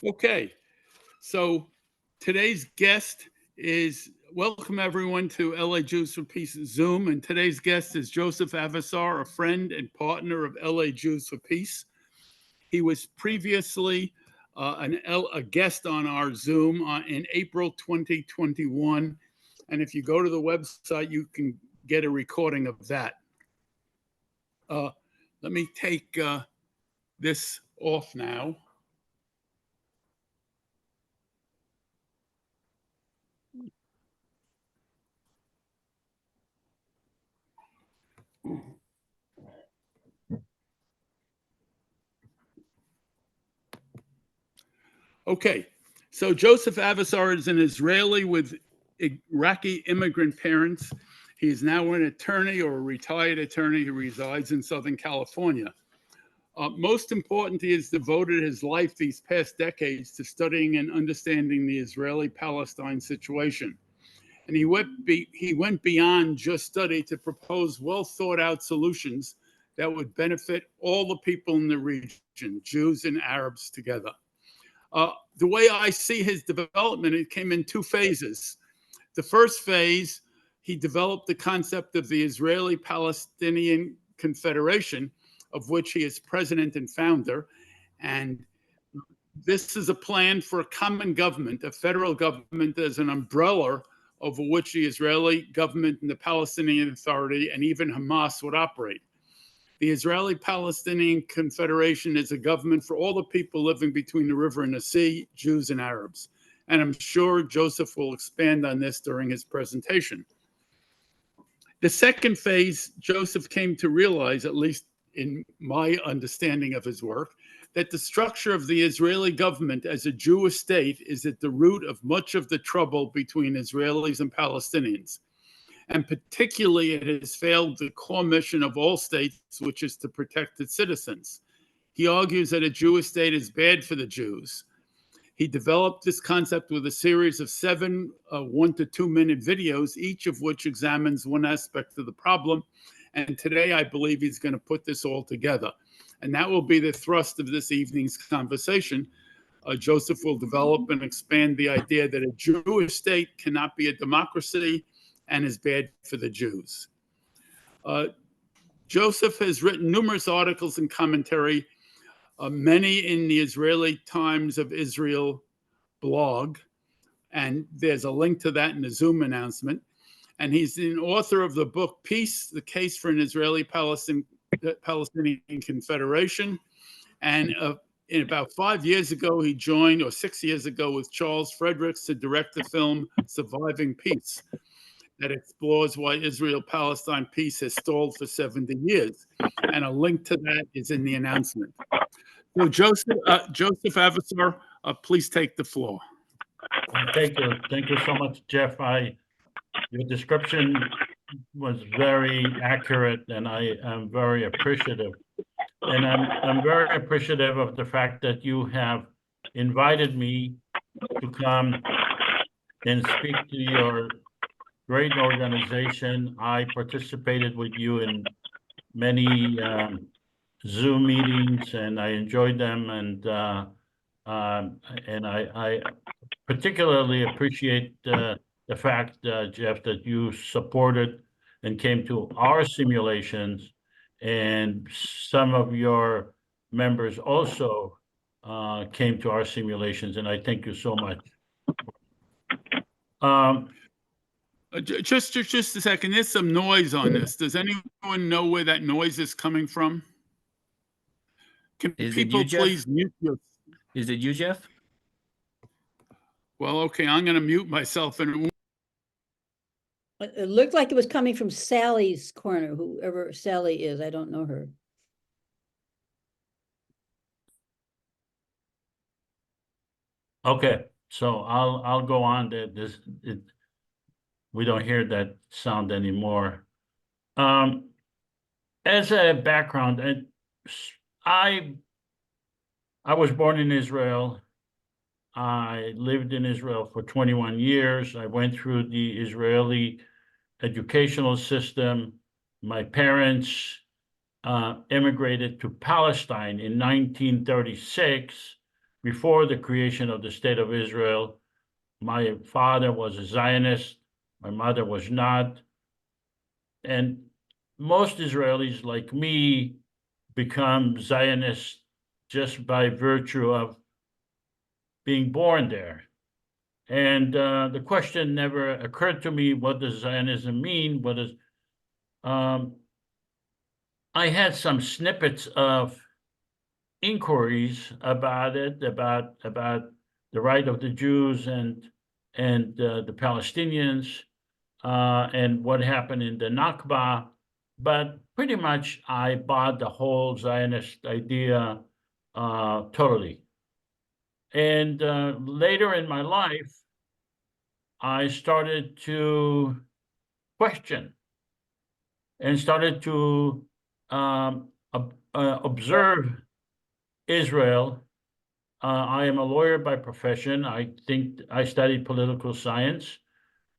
Okay, so today's guest is welcome everyone to LA Jews for Peace Zoom. And today's guest is Josef Avesar, a friend and partner of LA Jews for Peace. He was previously a guest on our Zoom in April 2021. And if you go to the website, you can get a recording of that. Let me take this off now. Okay, so Josef Avesar is an Israeli with Iraqi immigrant parents. He is now an attorney or a retired attorney who resides in Southern California. Most important, he has devoted his life these past decades to studying and understanding the Israeli-Palestine situation. And he went beyond just study to propose well thought out solutions that would benefit all the people in the region, Jews and Arabs together. The way I see his development, it came in two phases. The first phase, he developed the concept of the Israeli-Palestine Confederation, of which he is president and founder. And this is a plan for a common government, a federal government as an umbrella over which the Israeli government and the Palestinian Authority and even Hamas would operate. The Israeli-Palestine Confederation is a government for all the people living between the river and the sea, Jews and Arabs. And I'm sure Josef will expand on this during his presentation. The second phase, Josef came to realize, at least in my understanding of his work, that the structure of the Israeli government as a Jewish state is at the root of much of the trouble between Israelis and Palestinians. And particularly, it has failed the core mission of all states, which is to protect its citizens. He argues that a Jewish state is bad for the Jews. He developed this concept with a series of 7 1 to 2 minute videos, each of which examines one aspect of the problem. And today, I believe he's going to put this all together. And that will be the thrust of this evening's conversation. Josef will develop and expand the idea that a Jewish state cannot be a democracy and is bad for the Jews. Josef has written numerous articles and commentary, many in the Israeli Times of Israel blog, and there's a link to that in the Zoom announcement. And he's an author of the book Peace, the Case for an Israeli-Palestinian Confederation. And in about 5 years ago, he joined, or 6 years ago, with Charles Fredericks to direct the film Surviving Peace, that explores why Israel-Palestine peace has stalled for 70 years. And a link to that is in the announcement. So Josef Avesar, please take the floor. Thank you. Thank you so much, Jeff. Your description was very accurate, and I am very appreciative. And I'm very appreciative of the fact that you have invited me to come and speak to your great organization. I participated with you in many Zoom meetings, and I enjoyed them. And I particularly appreciate the fact, Jeff, that you supported and came to our simulations, and some of your members also came to our simulations, and I thank you so much. Just a second. There's some noise on this. Does anyone know where that noise is coming from? Can people please mute you? Is it you, Jeff? Well, okay, I'm going to mute myself. And it looked like it was coming from Sally's corner, whoever Sally is. I don't know her. Okay, so I'll go on. We don't hear that sound anymore. As a background, I was born in Israel. I lived in Israel for 21 years. I went through the Israeli educational system. My parents immigrated to Palestine in 1936 before the creation of the State of Israel. My father was a Zionist, my mother was not. And most Israelis, like me, become Zionists just by virtue of being born there. And the question never occurred to me, what does Zionism mean? What is, I had some snippets of inquiries about it, about the right of the Jews and the Palestinians, and what happened in the Nakba, but pretty much I bought the whole Zionist idea totally. And later in my life, I started to question and started to observe Israel. I am a lawyer by profession. I think I studied political science,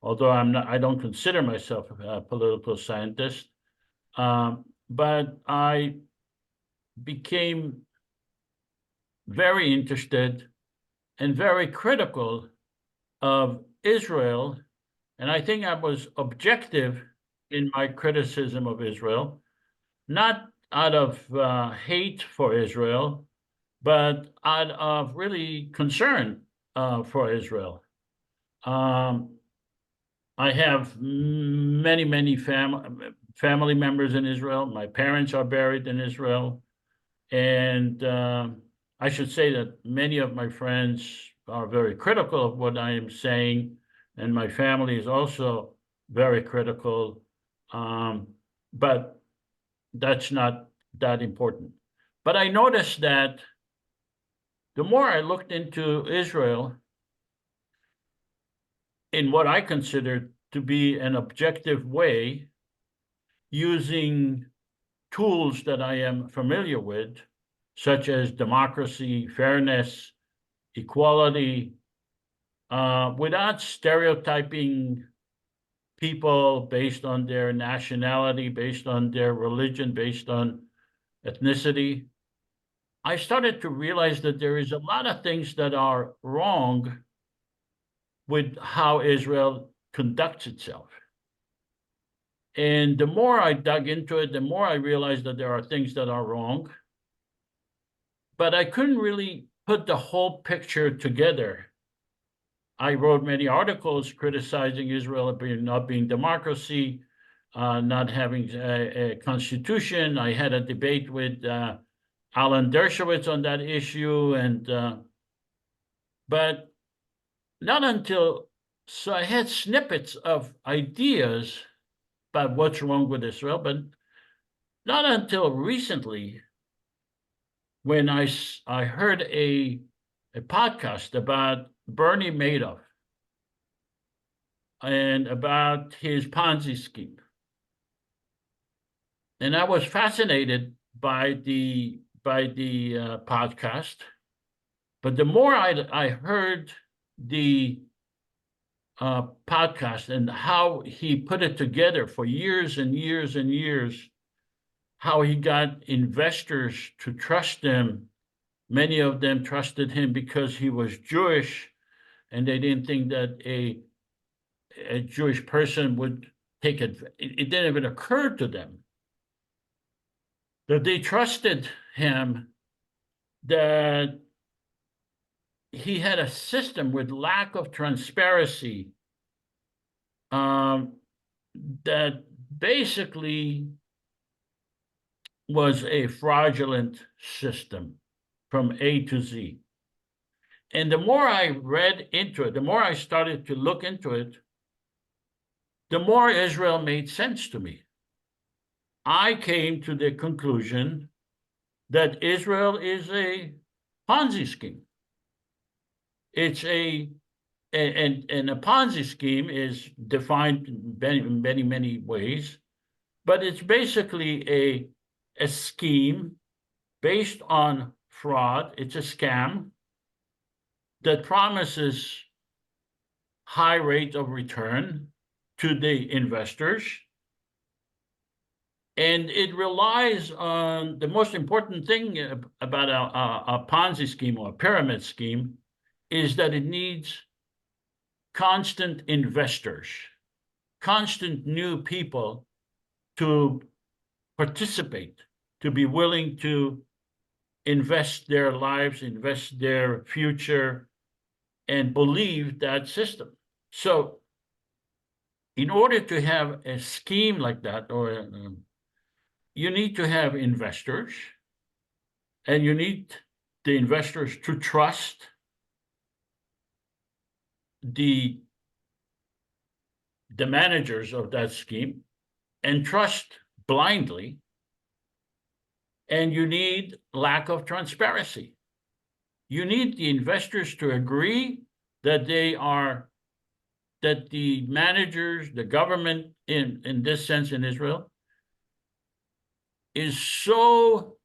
although I don't consider myself a political scientist. But I became very interested and very critical of Israel. And I think I was objective in my criticism of Israel, not out of hate for Israel, but out of really concern for Israel. I have many family members in Israel. My parents are buried in Israel. And I should say that many of my friends are very critical of what I am saying, and my family is also very critical, but that's not that important. But I noticed that the more I looked into Israel in what I considered to be an objective way, using tools that I am familiar with, such as democracy, fairness, equality, without stereotyping people based on their nationality, based on their religion, based on ethnicity, I started to realize that there is a lot of things that are wrong with how Israel conducts itself. And the more I dug into it, the more I realized that there are things that are wrong. But I couldn't really put the whole picture together. I wrote many articles criticizing Israel not being democracy, not having a constitution. I had a debate with Alan Dershowitz on that issue, but not until, so I had snippets of ideas about what's wrong with Israel, but not until recently when I heard a podcast about Bernie Madoff and about his Ponzi scheme. And I was fascinated by the podcast, but the more I heard the podcast and how he put it together for years and years and years, how he got investors to trust him. Many of them trusted him because he was Jewish, and they didn't think that a Jewish person would take it. It didn't even occur to them that they trusted him, that he had a system with lack of transparency, that basically was a fraudulent system from A to Z. And the more I read into it, the more I started to look into it, the more Israel made sense to me. I came to the conclusion that Israel is a Ponzi scheme. It's and a Ponzi scheme is defined in many ways, but it's basically a scheme based on fraud. It's a scam that promises high rate of return to the investors, And it relies on the most important thing about a Ponzi scheme or a pyramid scheme is that it needs constant investors, constant new people to participate, to be willing to invest their lives, invest their future, and believe that system. So in order to have a scheme like that, or you need to have investors, and you need the investors to trust the managers of that scheme and trust blindly, and you need lack of transparency. You need the investors to agree that that the managers, the government in this sense in Israel, is so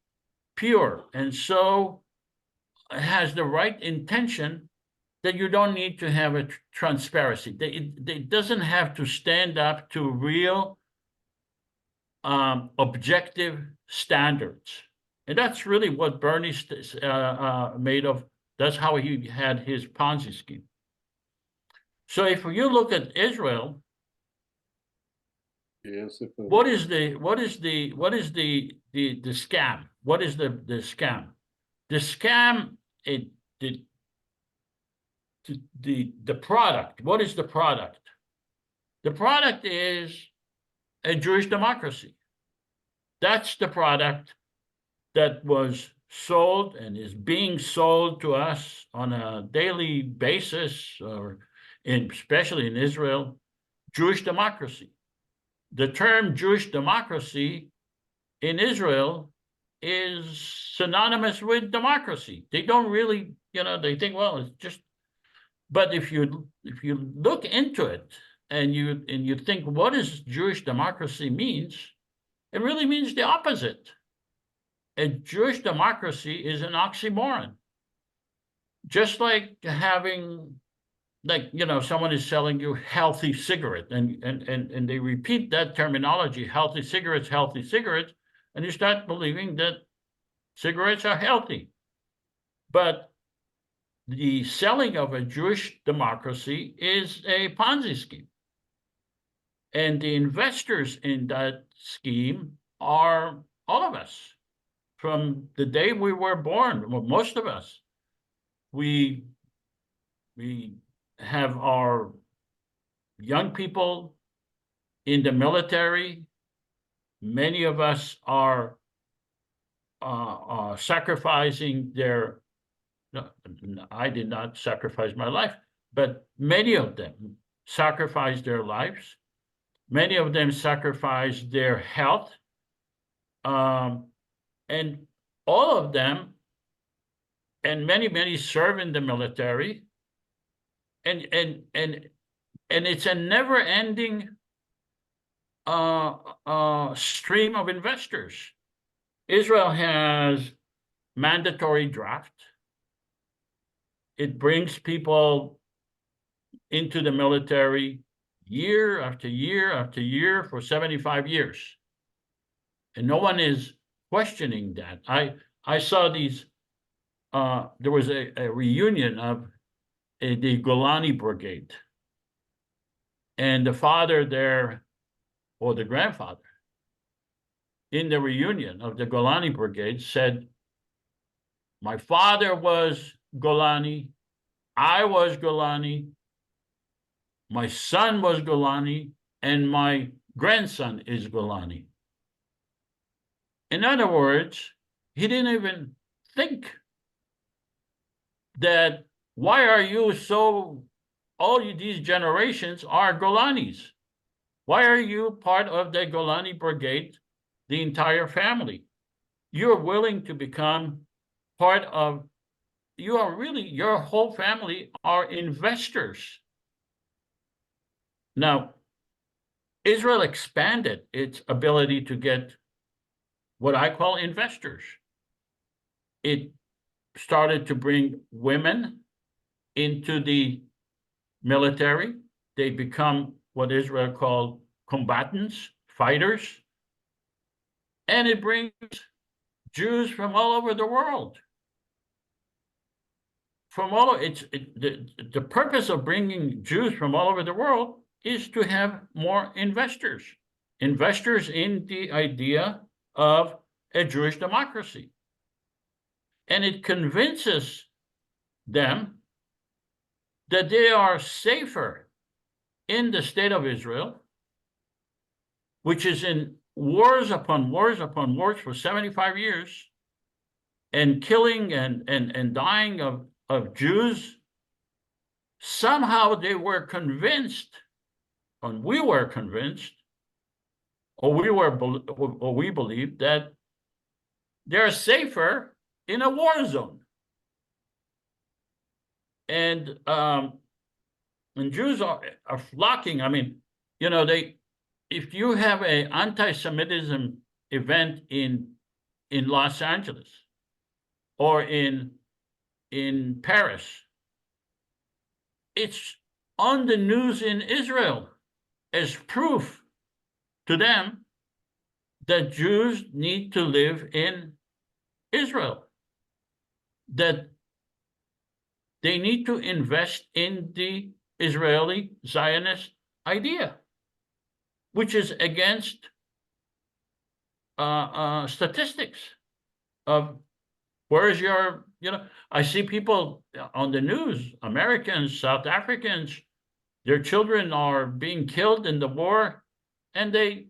pure and so has the right intention that you don't need to have a transparency. It doesn't have to stand up to real objective standards. And that's really what Bernie made of. That's how he had his Ponzi scheme. So if you look at Israel, what is the scam? What is the scam? The scam, the product. What is the product? The product is a Jewish democracy. That's the product that was sold and is being sold to us on a daily basis, or especially in Israel, Jewish democracy. The term Jewish democracy in Israel is synonymous with democracy. They don't really, they think, well, it's just. But if you look into it and you think, what does Jewish democracy means? It really means the opposite. A Jewish democracy is an oxymoron. Just like having, someone is selling you healthy cigarette, and they repeat that terminology, healthy cigarettes, and you start believing that cigarettes are healthy. But the selling of a Jewish democracy is a Ponzi scheme. And the investors in that scheme are all of us. From the day we were born, well, most of us, we have our young people in the military. Many of us are sacrificing their. No, I did not sacrifice my life, but many of them sacrificed their lives. Many of them sacrificed their health, and all of them, and many serve in the military, and it's a never-ending stream of investors. Israel has mandatory draft. It brings people into the military year after year after year for 75 years. And no one is questioning that. I saw these, there was a reunion of the Golani Brigade. And the father there, or the grandfather, in the reunion of the Golani Brigade said, my father was Golani, I was Golani, my son was Golani, and my grandson is Golani. In other words, he didn't even think that, why are you so, all these generations are Golanis? Why are you part of the Golani Brigade, the entire family? You're willing to become part of, you are really, your whole family are investors. Now, Israel expanded its ability to get what I call investors. It started to bring women into the military. They become what Israel called combatants, fighters. And it brings Jews from all over the world. The purpose of bringing Jews from all over the world is to have more investors in the idea of a Jewish democracy. And it convinces them that they are safer in the state of Israel, which is in wars upon wars upon wars for 75 years, and killing and dying of Jews. Somehow they were convinced, and we were convinced, or we believed that they're safer in a war zone. And Jews are flocking. I mean, if you have an anti-Semitism event in Los Angeles or in Paris, it's on the news in Israel as proof to them that Jews need to live in Israel, that they need to invest in the Israeli Zionist idea, which is against statistics of where's your, I see people on the news, Americans, South Africans, their children are being killed in the war, and they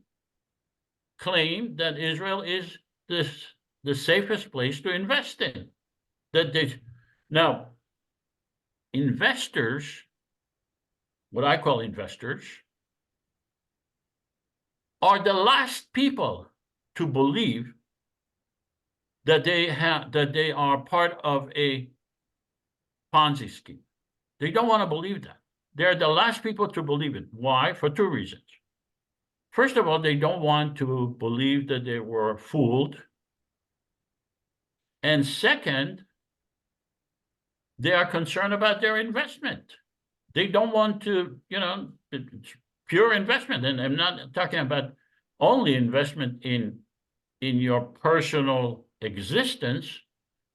claim that Israel is the safest place to invest in. Now, investors, what I call investors, are the last people to believe that they are part of a Ponzi scheme. They don't want to believe that. They're the last people to believe it. Why? For two reasons. First of all, they don't want to believe that they were fooled. And second, they are concerned about their investment. They don't want to, it's pure investment. And I'm not talking about only investment in your personal existence.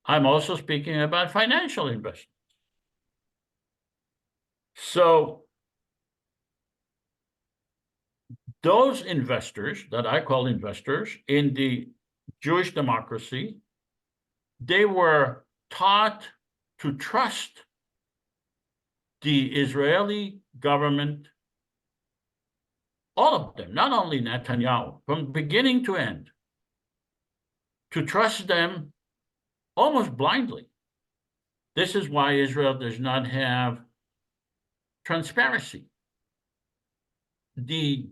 I'm also speaking about financial investment. So those investors that I call investors in the Jewish democracy, they were taught to trust the Israeli government, all of them, not only Netanyahu, from beginning to end, to trust them almost blindly. This is why Israel does not have transparency. The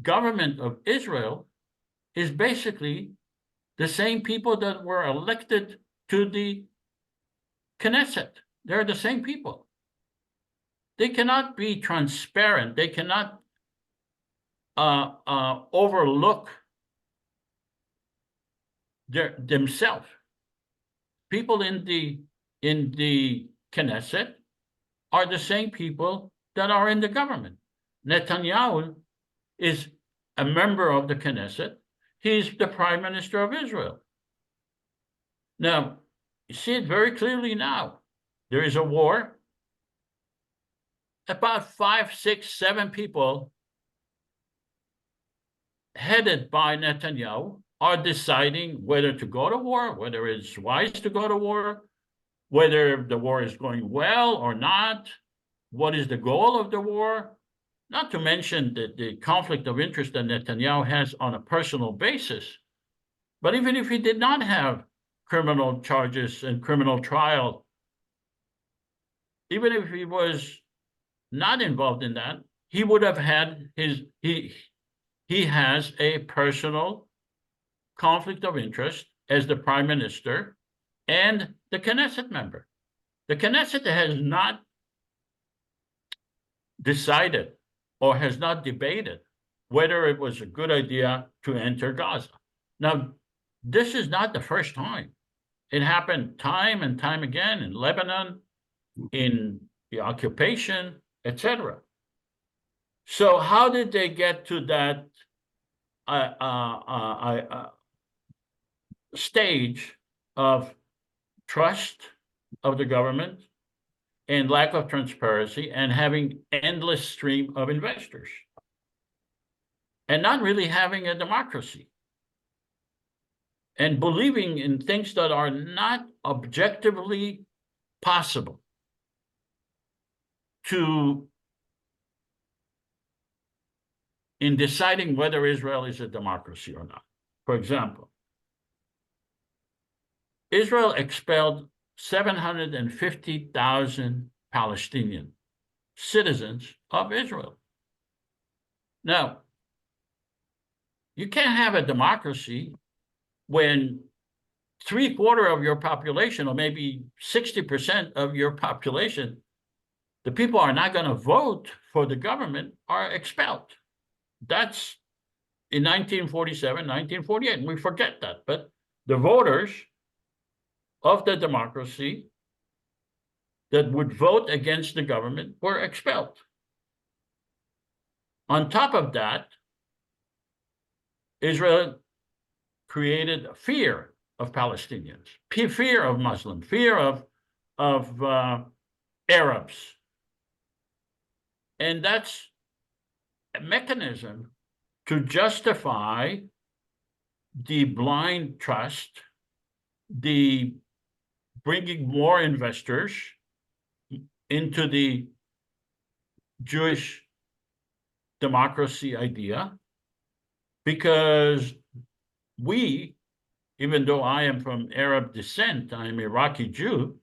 government of Israel is basically the same people that were elected to the Knesset. They're the same people. They cannot be transparent. They cannot overlook themselves. People in the Knesset are the same people that are in the government. Netanyahu is a member of the Knesset. He's the prime minister of Israel. Now, you see it very clearly now. There is a war. About 5, 6, 7 people headed by Netanyahu are deciding whether to go to war, whether it's wise to go to war, whether the war is going well or not, what is the goal of the war, not to mention the conflict of interest that Netanyahu has on a personal basis. But even if he did not have criminal charges and criminal trial, even if he was not involved in that, he would have had he has a personal conflict of interest as the prime minister and the Knesset member. The Knesset has not decided or has not debated whether it was a good idea to enter Gaza. Now, this is not the first time. It happened time and time again in Lebanon, in the occupation, etc. So how did they get to that stage of trust of the government and lack of transparency and having endless stream of investors and not really having a democracy and believing in things that are not objectively possible in deciding whether Israel is a democracy or not. For example, Israel expelled 750,000 Palestinian citizens of Israel. Now, you can't have a democracy when 3/4 of your population, or maybe 60% of your population, the people are not going to vote for the government, are expelled. That's in 1947, 1948, and we forget that. But the voters of the democracy that would vote against the government were expelled. On top of that, Israel created fear of Palestinians, fear of Muslims, fear of Arabs. And that's a mechanism to justify the blind trust, the bringing more investors into the Jewish democracy idea, because we, even though I am from Arab descent, I'm Iraqi Jew,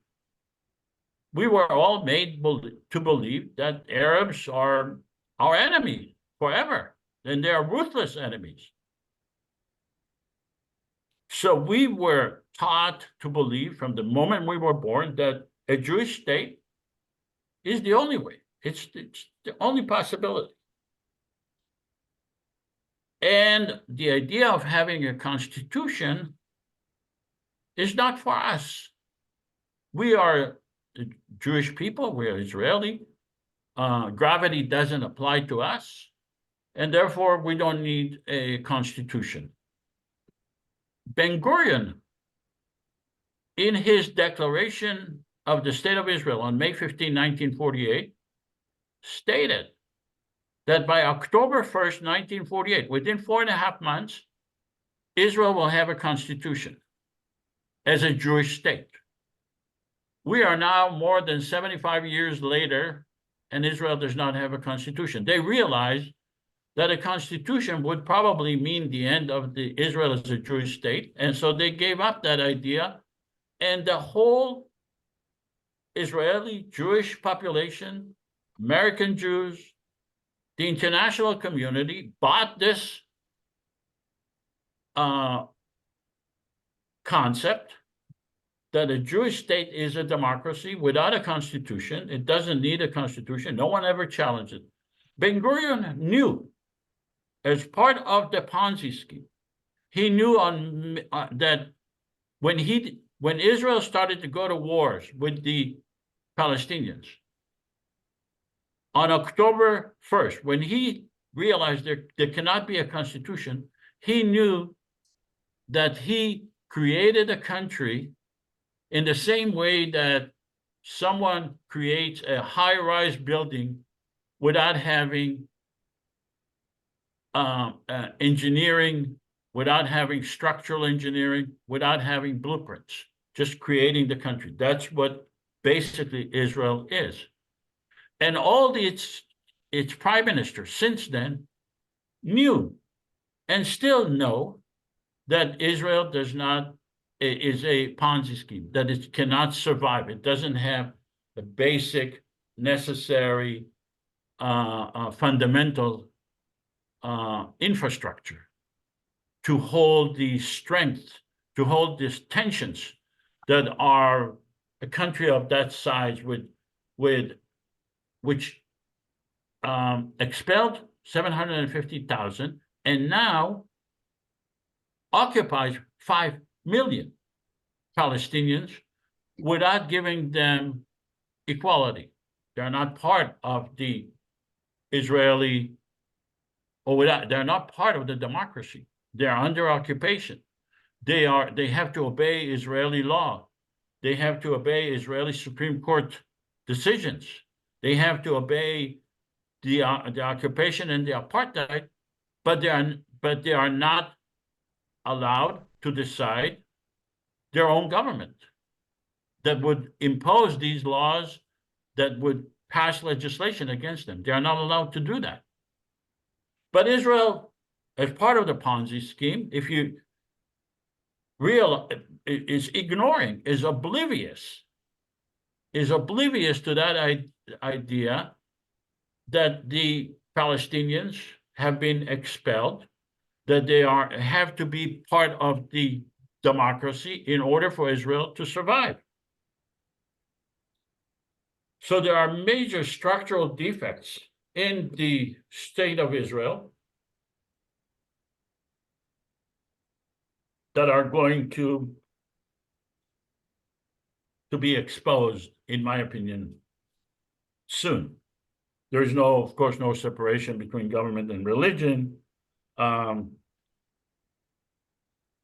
we were all made to believe that Arabs are our enemy forever, and they are ruthless enemies. So we were taught to believe from the moment we were born that a Jewish state is the only way. It's the only possibility. And the idea of having a constitution is not for us. We are the Jewish people, we are Israeli. Gravity doesn't apply to us, and therefore we don't need a constitution. Ben-Gurion, in his declaration of the State of Israel on May 15, 1948, stated that by October 1st, 1948, within 4.5 months, Israel will have a constitution as a Jewish state. We are now more than 75 years later, and Israel does not have a constitution. They realized that a constitution would probably mean the end of Israel as a Jewish state, and so they gave up that idea, and the whole Israeli Jewish population, American Jews, the international community bought this concept that a Jewish state is a democracy without a constitution. It doesn't need a constitution. No one ever challenged it. Ben-Gurion knew, as part of the Ponzi scheme, he knew that when Israel started to go to wars with the Palestinians, on October 1st, when he realized there cannot be a constitution, he knew that he created a country in the same way that someone creates a high-rise building without having engineering, without having structural engineering, without having blueprints, just creating the country. That's what basically Israel is. And all its prime ministers since then knew and still know that Israel is a Ponzi scheme, that it cannot survive. It doesn't have the basic, necessary, fundamental infrastructure to hold the strength, to hold these tensions that are a country of that size which expelled 750,000 and now occupies 5 million Palestinians without giving them equality. They're not part of the Israeli, they're not part of the democracy. They're under occupation. They have to obey Israeli law. They have to obey Israeli Supreme Court decisions. They have to obey the occupation and the apartheid, but they are not allowed to decide their own government that would impose these laws, that would pass legislation against them. They are not allowed to do that. But Israel, as part of the Ponzi scheme, if you is ignoring, is oblivious to that idea that the Palestinians have been expelled, that they have to be part of the democracy in order for Israel to survive. So there are major structural defects in the state of Israel that are going to be exposed, in my opinion, soon. There is of course, no separation between government and religion. And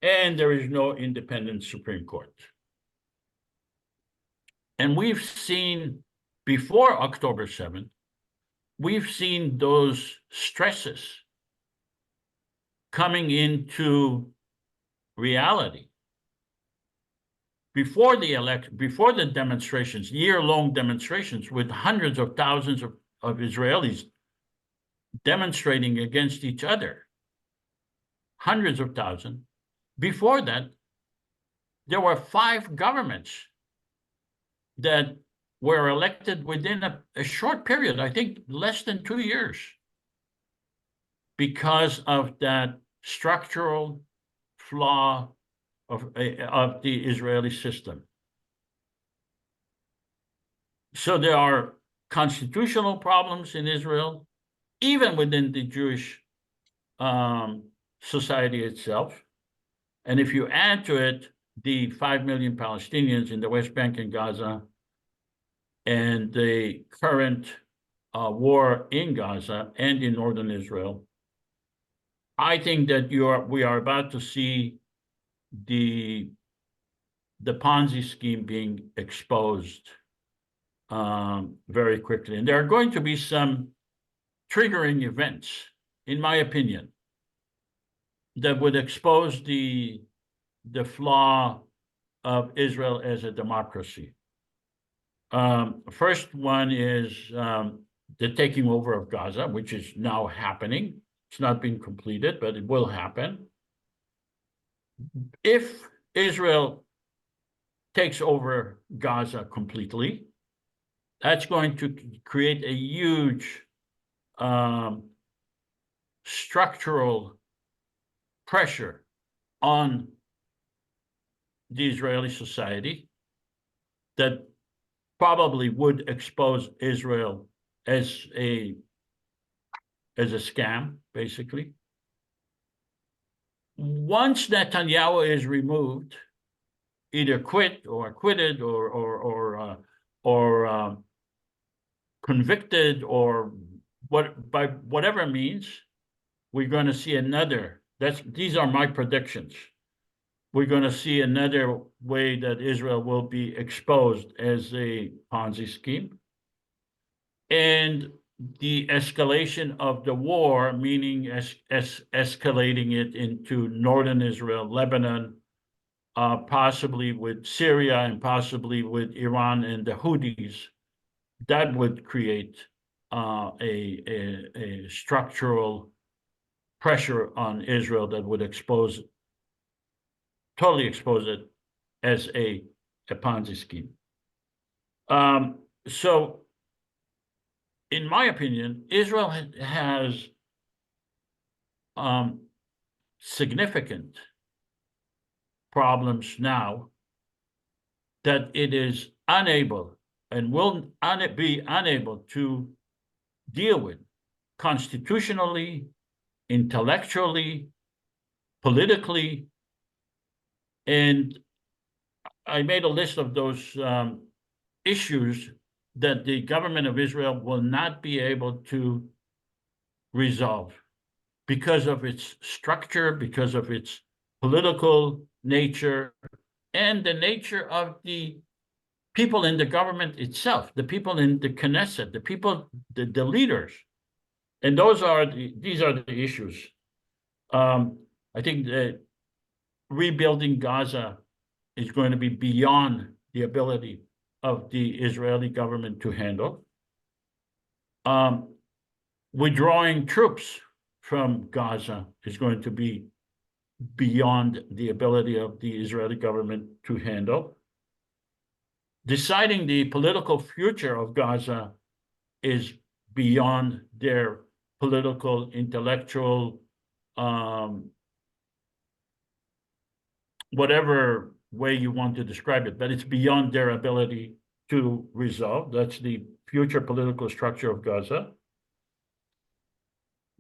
there is no independent Supreme Court. And we've seen, before October 7th, we've seen those stresses coming into reality. Before the election, before the demonstrations, year-long demonstrations with hundreds of thousands of Israelis demonstrating against each other, hundreds of thousands. Before that, there were 5 governments that were elected within a short period, I think less than 2 years, because of that structural flaw of the Israeli system. So there are constitutional problems in Israel, even within the Jewish society itself. And if you add to it the 5 million Palestinians in the West Bank and Gaza, and the current war in Gaza and in northern Israel, I think that we are about to see the Ponzi scheme being exposed very quickly. And there are going to be some triggering events, in my opinion, that would expose the flaw of Israel as a democracy. First one is the taking over of Gaza, which is now happening. It's not been completed, but it will happen. If Israel takes over Gaza completely, that's going to create a huge structural pressure on the Israeli society that probably would expose Israel as a scam, basically. Once Netanyahu is removed, either quit or acquitted or convicted or by whatever means, we're going to see another. These are my predictions. We're going to see another way that Israel will be exposed as a Ponzi scheme. And the escalation of the war, meaning escalating it into northern Israel, Lebanon, possibly with Syria and possibly with Iran and the Houthis, that would create a structural pressure on Israel that would totally expose it as a Ponzi scheme. So, in my opinion, Israel has significant problems now that it is unable and will be unable to deal with constitutionally, intellectually, politically. And I made a list of those issues that the government of Israel will not be able to resolve because of its structure, because of its political nature and the nature of the people in the government itself, the people in the Knesset, the people, the leaders. And these are the issues. I think that rebuilding Gaza is going to be beyond the ability of the Israeli government to handle. Withdrawing troops from Gaza is going to be beyond the ability of the Israeli government to handle. Deciding the political future of Gaza is beyond their political, intellectual, whatever way you want to describe it, but it's beyond their ability to resolve. That's the future political structure of Gaza.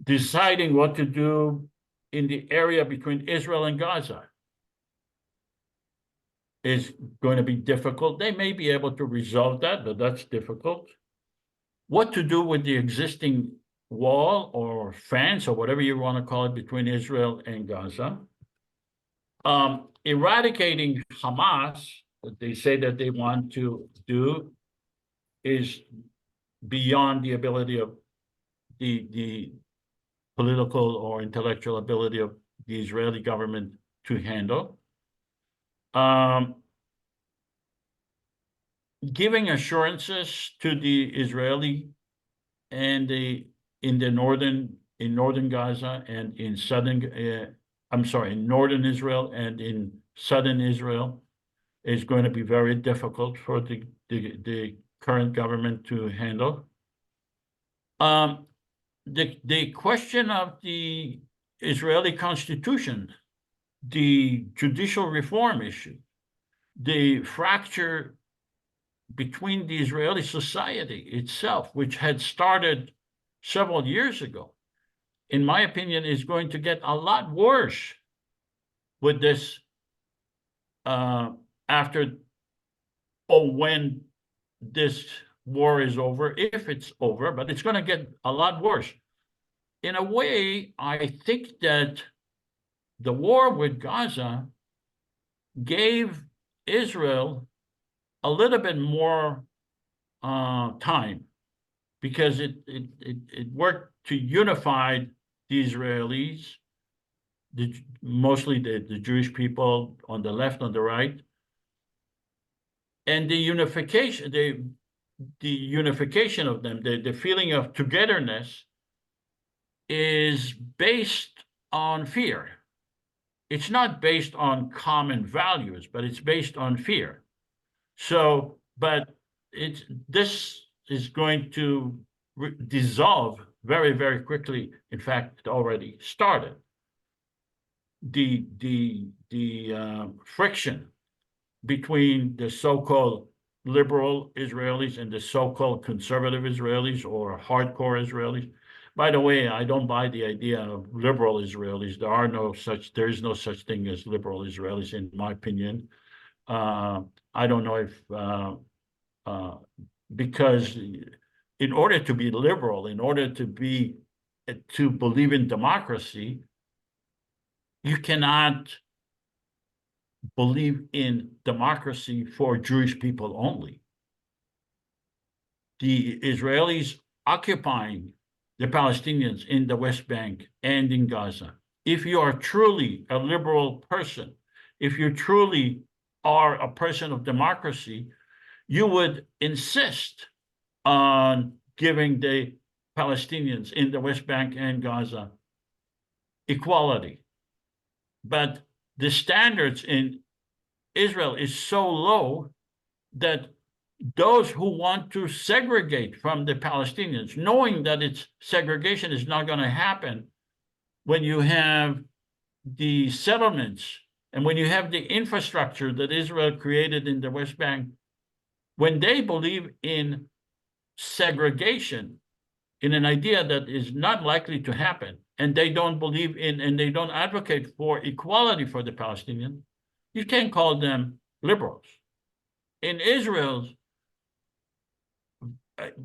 Deciding what to do in the area between Israel and Gaza is going to be difficult. They may be able to resolve that, but that's difficult. What to do with the existing wall or fence or whatever you want to call it between Israel and Gaza. Eradicating Hamas, that they say that they want to do, is beyond the ability of the political or intellectual ability of the Israeli government to handle. Giving assurances to the Israeli and in northern Gaza and in in northern Israel and in southern Israel is going to be very difficult for the current government to handle. The question of the Israeli constitution, the judicial reform issue, the fracture between the Israeli society itself, which had started several years ago, in my opinion, is going to get a lot worse with this after or when this war is over, if it's over, but it's going to get a lot worse. In a way, I think that the war with Gaza gave Israel a little bit more time, because it worked to unify the Israelis, mostly the Jewish people on the left, on the right, and the unification of them, the feeling of togetherness is based on fear. It's not based on common values, but it's based on fear. So, but this is going to dissolve very, very quickly. In fact, it already started. The friction between the so-called liberal Israelis and the so-called conservative Israelis or hardcore Israelis. By the way, I don't buy the idea of liberal Israelis. There is no such thing as liberal Israelis, in my opinion. I don't know if because in order to be liberal, in order to believe in democracy, you cannot believe in democracy for Jewish people only. The Israelis occupying the Palestinians in the West Bank and in Gaza. If you are truly a liberal person, if you truly are a person of democracy, you would insist on giving the Palestinians in the West Bank and Gaza equality. But the standards in Israel is so low that those who want to segregate from the Palestinians, knowing that segregation is not going to happen when you have the settlements and when you have the infrastructure that Israel created in the West Bank, when they believe in segregation, in an idea that is not likely to happen, and they don't believe in and they don't advocate for equality for the Palestinians, you can't call them liberals. In Israel,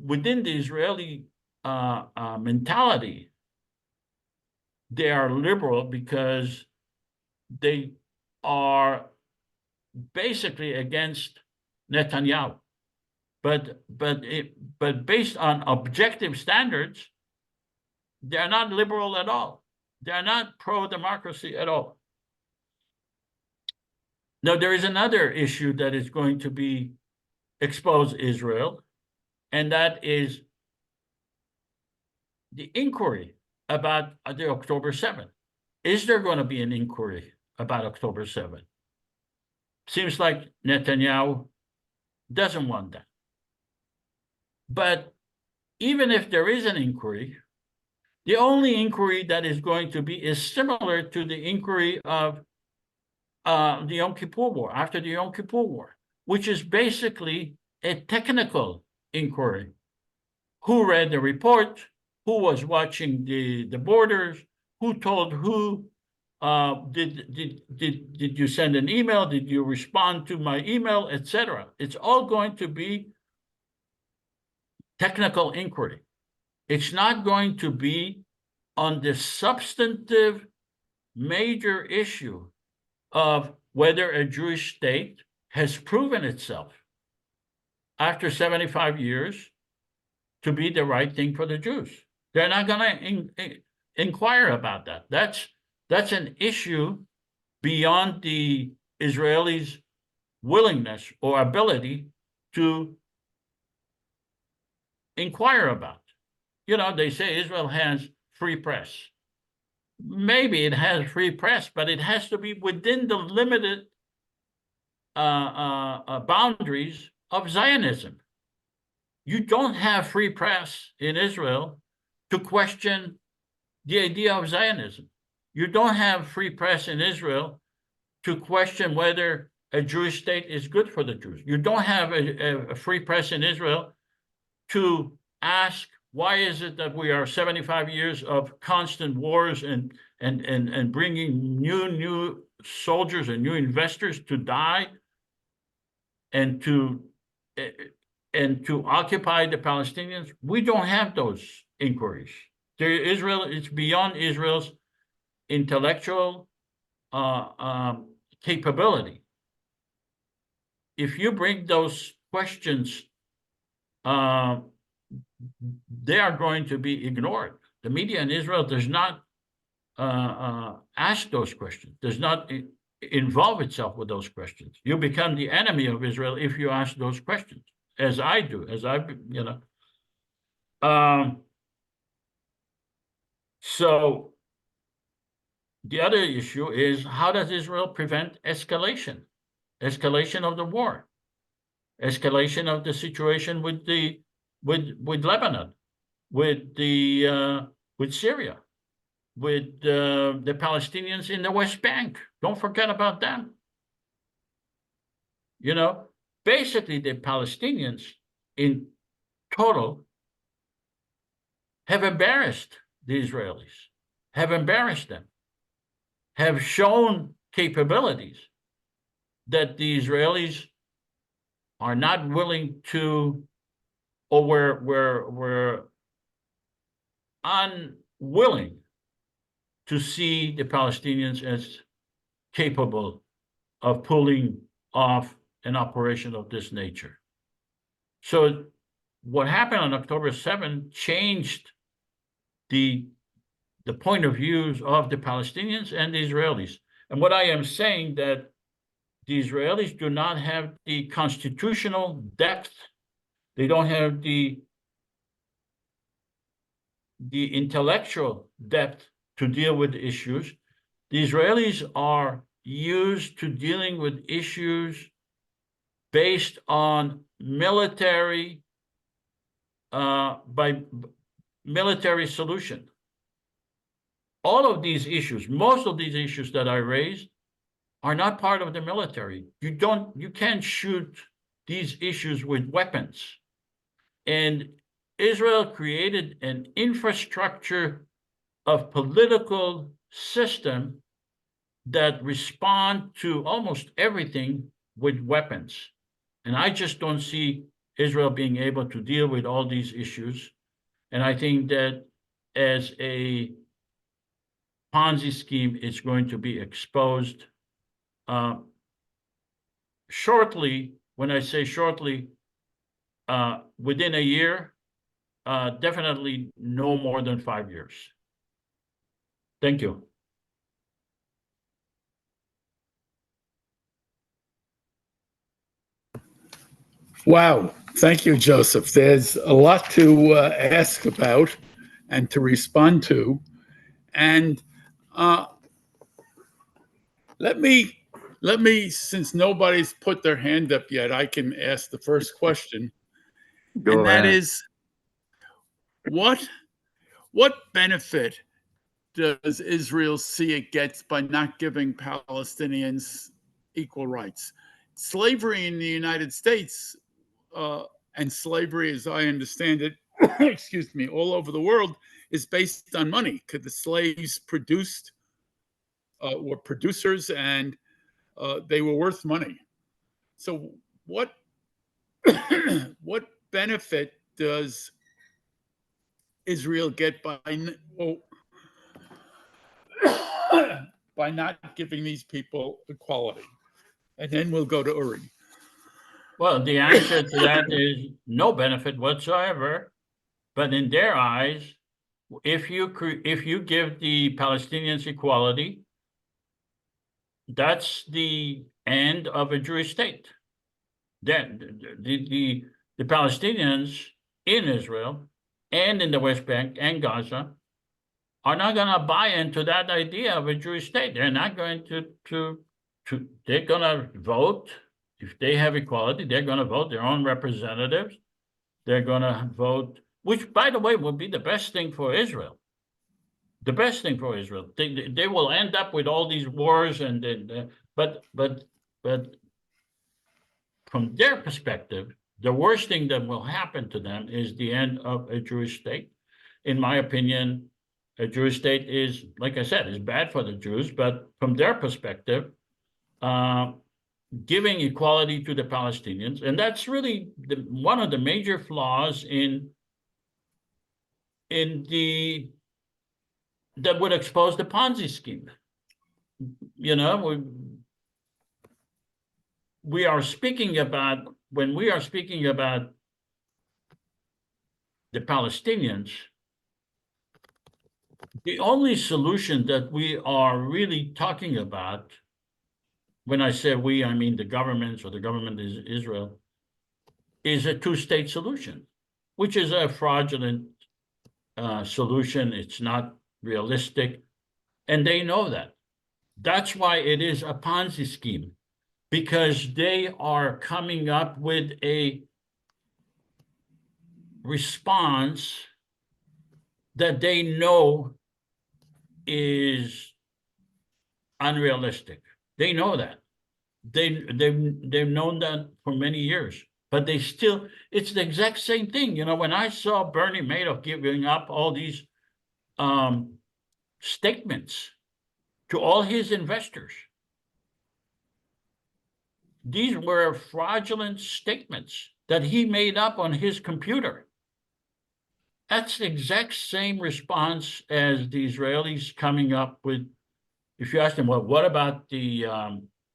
within the Israeli mentality, they are liberal because they are basically against Netanyahu. But based on objective standards, they're not liberal at all. They're not pro-democracy at all. Now, there is another issue that is going to be expose Israel, and that is the inquiry about the October 7th. Is there going to be an inquiry about October 7th? Seems like Netanyahu doesn't want that. But even if there is an inquiry, the only inquiry that is going to be is similar to the inquiry of the Yom Kippur War, after the Yom Kippur War, which is basically a technical inquiry. Who read the report? Who was watching the borders? Who told who? Did you send an email? Did you respond to my email, etc.? It's all going to be technical inquiry. It's not going to be on the substantive major issue of whether a Jewish state has proven itself after 75 years to be the right thing for the Jews. They're not going to inquire about that. That's an issue beyond the Israelis' willingness or ability to inquire about. You know, they say Israel has free press. Maybe it has free press, but it has to be within the limited boundaries of Zionism. You don't have free press in Israel to question the idea of Zionism. You don't have free press in Israel to question whether a Jewish state is good for the Jews. You don't have a free press in Israel to ask, why is it that we are 75 years of constant wars and bringing new soldiers and new investors to die and to occupy the Palestinians? We don't have those inquiries. It's beyond Israel's intellectual capability. If you bring those questions, they are going to be ignored. The media in Israel does not ask those questions, does not involve itself with those questions. You become the enemy of Israel if you ask those questions, as I do, So the other issue is, how does Israel prevent escalation of the war, escalation of the situation with Lebanon, with Syria, with the Palestinians in the West Bank? Don't forget about them. You know, basically the Palestinians in total have embarrassed the Israelis, have embarrassed them, have shown capabilities that the Israelis are not willing to, or were unwilling to see the Palestinians as capable of pulling off an operation of this nature. So what happened on October 7th changed the point of views of the Palestinians and the Israelis. And what I am saying, that the Israelis do not have the constitutional depth, they don't have the intellectual depth to deal with issues. The Israelis are used to dealing with issues based on military solution. All of these issues, most of these issues that I raised, are not part of the military. You can't shoot these issues with weapons. And Israel created an infrastructure of political system that respond to almost everything with weapons. And I just don't see Israel being able to deal with all these issues. And I think that as a Ponzi scheme, it's going to be exposed shortly, when I say shortly, within a year, definitely no more than 5 years. Thank you. Wow. Thank you, Joseph. There's a lot to ask about and to respond to. And let me, since nobody's put their hand up yet, I can ask the first question. Go And that ahead. is, what benefit does Israel see it gets by not giving Palestinians equal rights? Slavery in the United States, and slavery, as I understand it, excuse me, all over the world, is based on money, because the slaves were producers, and they were worth money. So what what benefit does Israel get by not giving these people equality? And then we'll go to Uri. Well, the answer to that is no benefit whatsoever. But in their eyes, if you give the Palestinians equality, that's the end of a Jewish state. Then the Palestinians in Israel and in the West Bank and Gaza are not going to buy into that idea of a Jewish state. They're not going to they're going to vote. If they have equality, they're going to vote their own representatives. They're going to vote, which, by the way, will be the best thing for Israel. The best thing for Israel. They will end up with all these wars, but from their perspective, the worst thing that will happen to them is the end of a Jewish state. In my opinion, a Jewish state is, like I said, is bad for the Jews, but from their perspective, giving equality to the Palestinians, and that's really one of the major flaws that would expose the Ponzi scheme. You know, we are speaking about, when we are speaking about the Palestinians, the only solution that we are really talking about, when I say we, I mean the governments, or the government is Israel, is a two-state solution, which is a fraudulent solution. It's not realistic, and they know that. That's why it is a Ponzi scheme, because they are coming up with a response that they know is unrealistic. They know that. They've known that for many years, but they still, it's the exact same thing. You know, when I saw Bernie Madoff giving up all these statements to all his investors, these were fraudulent statements that he made up on his computer. That's the exact same response as the Israelis coming up with. If you ask them, well, what about the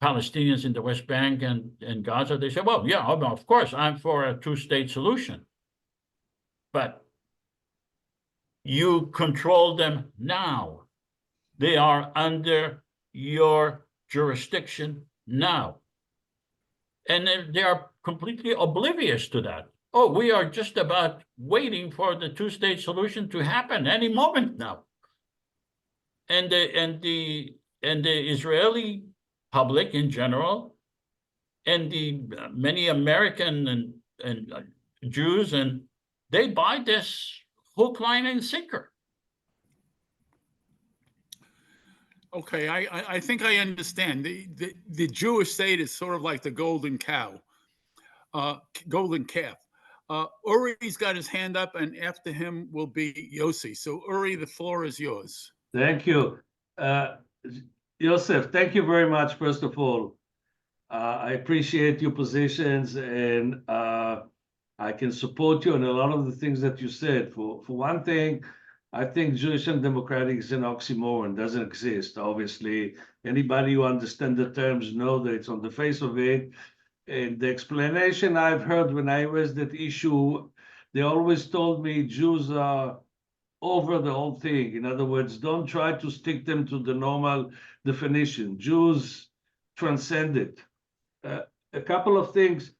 Palestinians in the West Bank and Gaza? They say, well, yeah, of course, I'm for a two-state solution. But you control them now. They are under your jurisdiction now. And they are completely oblivious to that. Oh, we are just about waiting for the two-state solution to happen any moment now. And the Israeli public in general, and the many American and Jews, and they buy this hook, line, and sinker. Okay, I think I understand. The Jewish state is sort of like the golden cow, golden calf. Uri's got his hand up, and after him will be Yossi. So Uri, the floor is yours. Thank you. Josef, thank you very much, first of all. I appreciate your positions, and I can support you on a lot of the things that you said. For one thing, I think Jewish and democratic is an oxymoron, doesn't exist. Obviously, anybody who understands the terms know that it's on the face of it. And the explanation I've heard when I raised that issue, they always told me Jews are over the whole thing. In other words, don't try to stick them to the normal definition. Jews transcend it. A couple of things,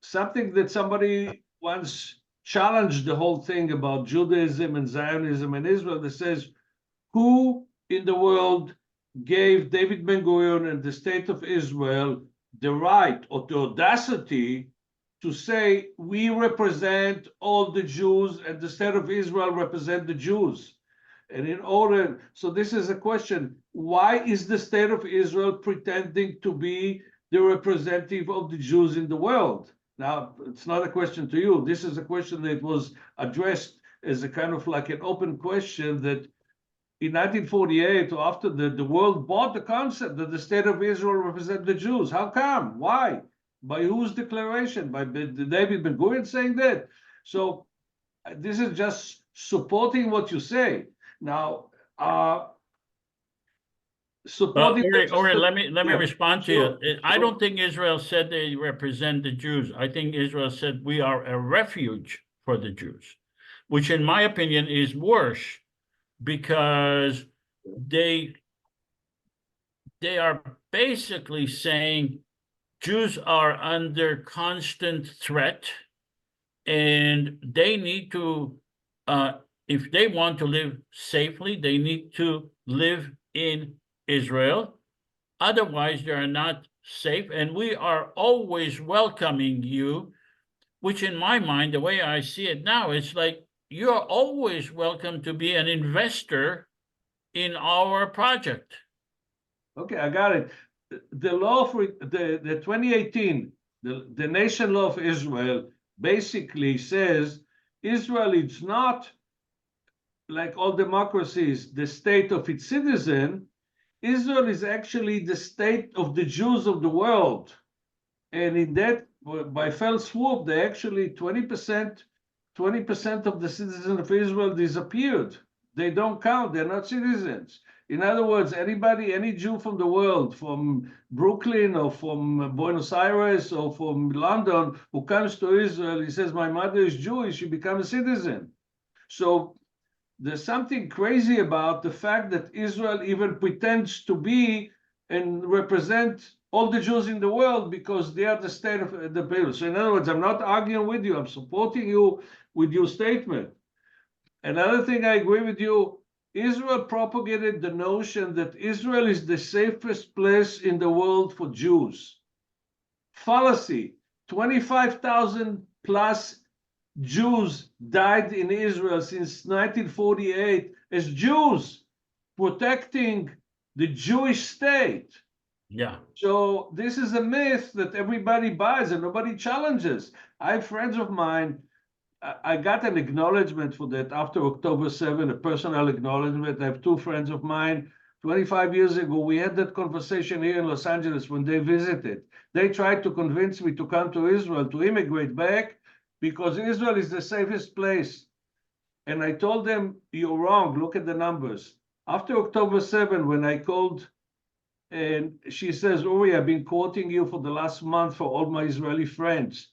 something that somebody once challenged the whole thing about Judaism and Zionism and Israel that says, who in the world gave David Ben-Gurion and the state of Israel the right or the audacity to say, we represent all the Jews and the state of Israel represent the Jews? And in order, so this is a question, why is the state of Israel pretending to be the representative of the Jews in the world? Now, it's not a question to you. This is a question that was addressed as a kind of like an open question that in 1948, or after the world bought the concept that the state of Israel represents the Jews. How come? Why? By whose declaration? By David Ben-Gurion saying that? So this is just supporting what you say. Now, supporting. Uri, let me respond to Sure. you. I don't think Israel said they represent the Jews. I think Israel said we are a refuge for the Jews, which in my opinion is worse because they are basically saying Jews are under constant threat and they need to, if they want to live safely, they need to live in Israel. Otherwise, they are not safe. And we are always welcoming you, which in my mind, the way I see it now, it's like you're always welcome to be an investor in our project. Okay, I got it. The law for the 2018, the nation law of Israel basically says Israel is not, like all democracies, the state of its citizen. Israel is actually the state of the Jews of the world. And in that, by fell swoop, they actually 20% of the citizens of Israel disappeared. They don't count, they're not citizens. In other words, anybody, any Jew from the world, from Brooklyn or from Buenos Aires or from London, who comes to Israel, he says, my mother is Jewish, he becomes a citizen. So there's something crazy about the fact that Israel even pretends to be and represent all the Jews in the world because they are the state of the people. So in other words, I'm not arguing with you, I'm supporting you with your statement. Another thing I agree with you, Israel propagated the notion that Israel is the safest place in the world for Jews. Fallacy, 25,000 plus Jews died in Israel since 1948 as Jews protecting the Jewish state. Yeah. So this is a myth that everybody buys and nobody challenges. I have friends of mine, I got an acknowledgement for that after October 7, a personal acknowledgement. I have two friends of mine, 25 years ago, we had that conversation here in Los Angeles when they visited. They tried to convince me to come to Israel, to immigrate back, because Israel is the safest place. And I told them, you're wrong, look at the numbers. After October 7, when I called, and she says, Uri, I've been quoting you for the last month for all my Israeli friends.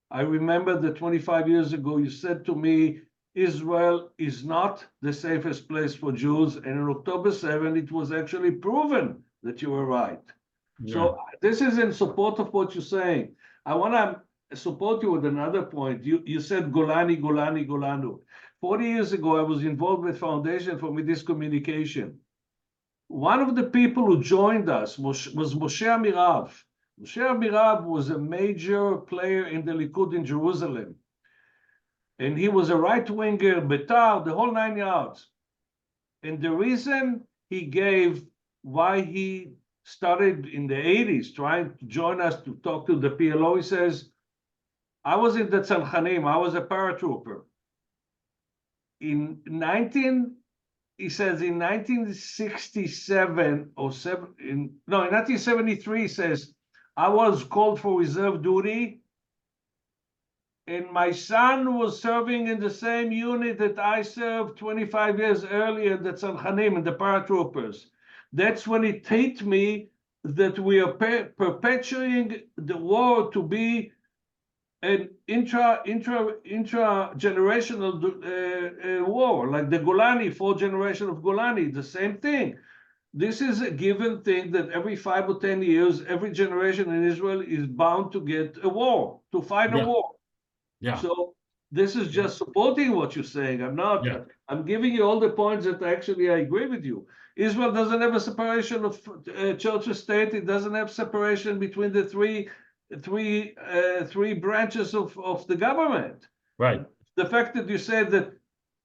I remember that 25 years ago, you said to me, Israel is not the safest place for Jews. And on October 7, it was actually proven that you were right. Yeah. So this is in support of what you're saying. I want to support you with another point. You said Golani, Golani, Golanu. 40 years ago, I was involved with Foundation for Midas Communication. One of the people who joined us was Moshe Amirav. Moshe Amirav was a major player in the Likud in Jerusalem. And he was a right-winger, Betar, the whole 9 yards. And the reason he gave why he started in the 80s trying to join us to talk to the PLO, he says, I was in the Tzalchanim, I was a paratrooper. He says in 1967 or in 1973, he says, I was called for reserve duty and my son was serving in the same unit that I served 25 years earlier, the Tzalchanim and the paratroopers. That's when it hit me that we are perpetuating the war to be an intra-generational war, like the Golani, 4th generation of Golani, the same thing. This is a given thing that every 5 or 10 years, every generation in Israel is bound to get a war, to fight a war. Yeah. So this is just supporting what you're saying. I'm giving you all the points that actually I agree with you. Israel doesn't have a separation of church and state. It doesn't have separation between the three branches of the government. Right. The fact that you said that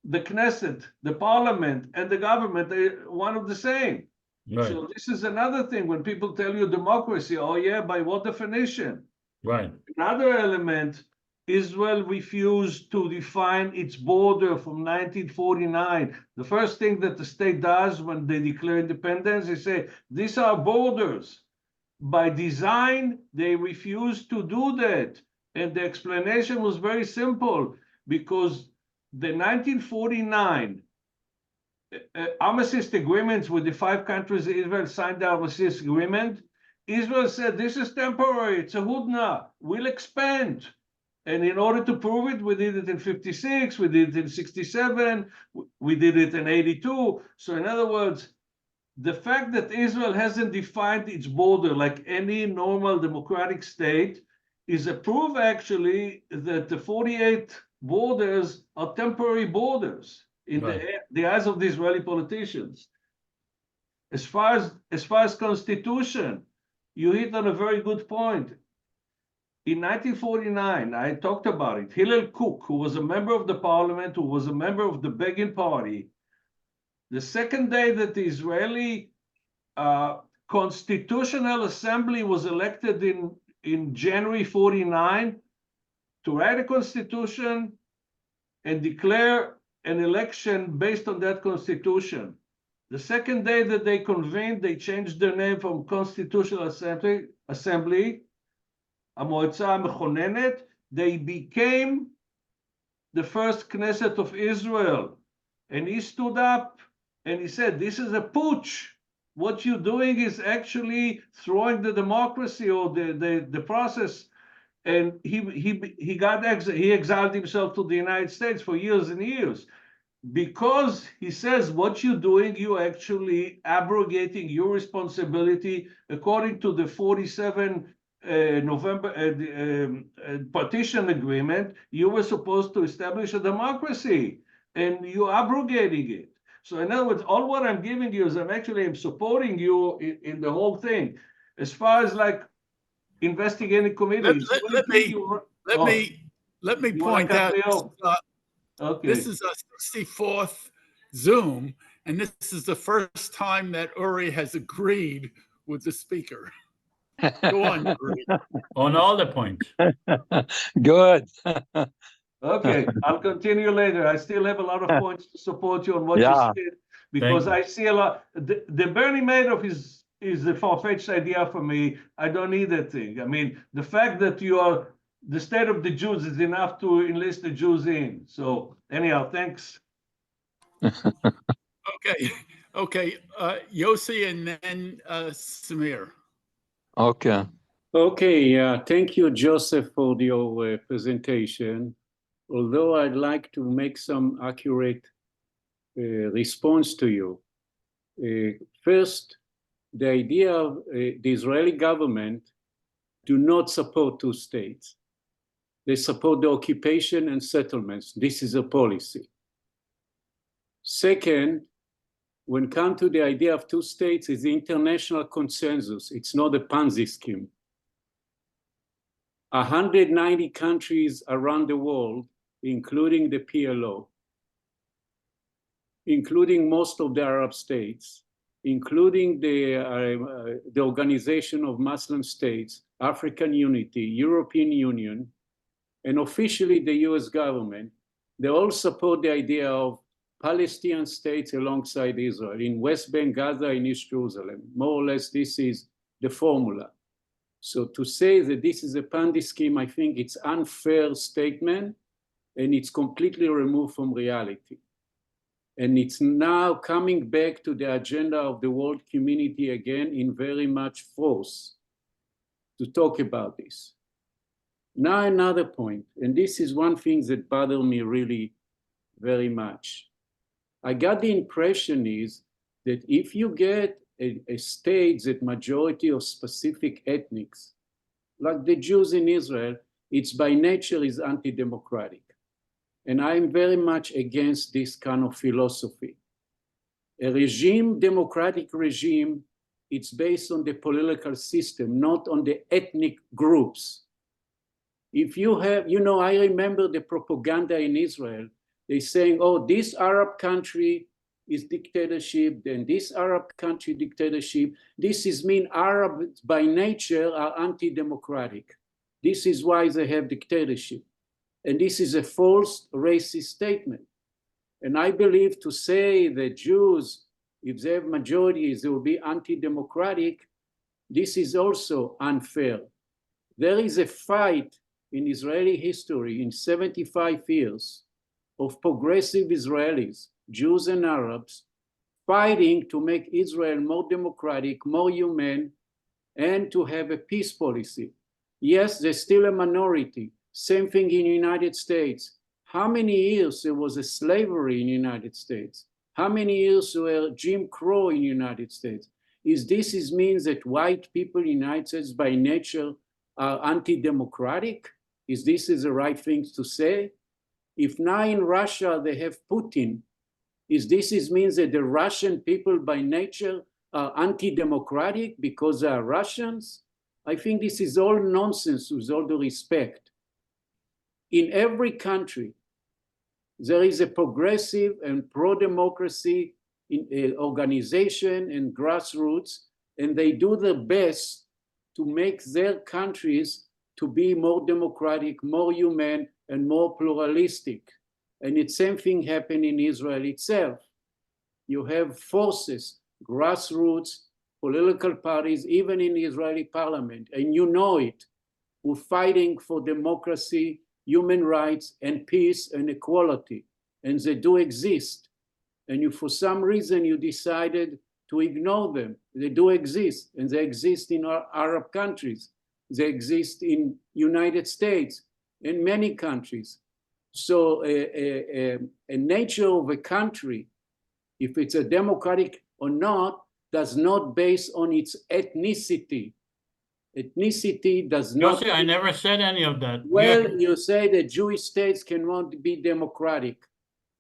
the Knesset, the parliament, and the government are one of the same. Right. So this is another thing when people tell you democracy, oh yeah, by what definition? Right. Another element, Israel refused to define its border from 1949. The first thing that the state does when they declare independence, they say, these are borders. By design, they refused to do that. And the explanation was very simple, because the 1949 armistice agreements with the 5 countries Israel signed the armistice agreement, Israel said, this is temporary, it's a hudna, we'll expand. And in order to prove it, we did it in 56, we did it in 67, we did it in 82. So in other words, the fact that Israel hasn't defined its border like any normal democratic state is a proof actually that the 48 borders are temporary borders in the eyes of the Israeli politicians. As far as constitution, you hit on a very good point. In 1949, I talked about it, Hillel Kook, who was a member of the parliament, who was a member of the Begin party, the second day that the Israeli Constitutional Assembly was elected in January 49 to write a constitution and declare an election based on that constitution. The second day that they convened, they changed their name from Constitutional Assembly, המועצה המכוננת, they became the first Knesset of Israel. And he stood up and he said, this is a putsch. What you're doing is actually throwing the democracy or the process. And he exiled himself to the United States for years and years. Because he says, what you're doing, you're actually abrogating your responsibility according to the 47 November partition agreement. You were supposed to establish a democracy and you're abrogating it. So in other words, all what I'm giving you is I'm supporting you in the whole thing. As far as like investigating committees. Let me point out, okay. This is a 64th Zoom, and this is the first time that Uri has agreed with the speaker. Go on, Uri. On all the points. Good. Okay, I'll continue later. I still have a lot of points to support you on what you said, because I see a lot. The Bernie Madoff is a far-fetched idea for me. I don't need that thing. I mean, the fact that you are the state of the Jews is enough to enlist the Jews in. So anyhow, thanks. Okay. Yossi and then Samir. Okay. Okay, thank you, Joseph, for your presentation. Although I'd like to make some accurate response to you. First, the idea of the Israeli government do not support 2 states. They support the occupation and settlements. This is a policy. Second, when it comes to the idea of 2 states, it's the international consensus. It's not a Ponzi scheme. 190 countries around the world, including the PLO, including most of the Arab states, including the Organization of Muslim States, African Unity, European Union, and officially the US government, they all support the idea of Palestinian states alongside Israel in West Bank, Gaza, and East Jerusalem. More or less, this is the formula. So to say that this is a Ponzi scheme, I think it's unfair statement, and it's completely removed from reality. And it's now coming back to the agenda of the world community again in very much force to talk about this. Now another point, and this is one thing that bothered me really very much. I got the impression is that if you get a state that majority of specific ethnics, like the Jews in Israel, it's by nature is anti-democratic. And I'm very much against this kind of philosophy. A regime, democratic regime, it's based on the political system, not on the ethnic groups. If you have, you know, I remember the propaganda in Israel, they saying, oh, this Arab country is dictatorship, then this Arab country dictatorship. This is mean Arabs by nature are anti-democratic. This is why they have dictatorship. And this is a false racist statement. And I believe to say that Jews, if they have majorities, they will be anti-democratic, this is also unfair. There is a fight in Israeli history in 75 years of progressive Israelis, Jews and Arabs, fighting to make Israel more democratic, more human, and to have a peace policy. Yes, there's still a minority. Same thing in the United States. How many years there was a slavery in the United States? How many years were Jim Crow in the United States? This means that white people in the United States by nature are anti-democratic? Is this the right thing to say? If now in Russia they have Putin, means that the Russian people by nature are anti-democratic because they are Russians? I think this is all nonsense with all the respect. In every country, there is a progressive and pro-democracy organization and grassroots, and they do their best to make their countries to be more democratic, more human, and more pluralistic. And the same thing happened in Israel itself. You have forces, grassroots, political parties, even in the Israeli parliament, and you know it, who are fighting for democracy, human rights, and peace and equality. And they do exist. And you, for some reason, you decided to ignore them. They do exist, and they exist in Arab countries. They exist in United States, in many countries. So a nature of a country, if it's a democratic or not, does not base on its ethnicity. Ethnicity does not. Yossi, I never said any of that. Well, you say that Jewish states cannot be democratic.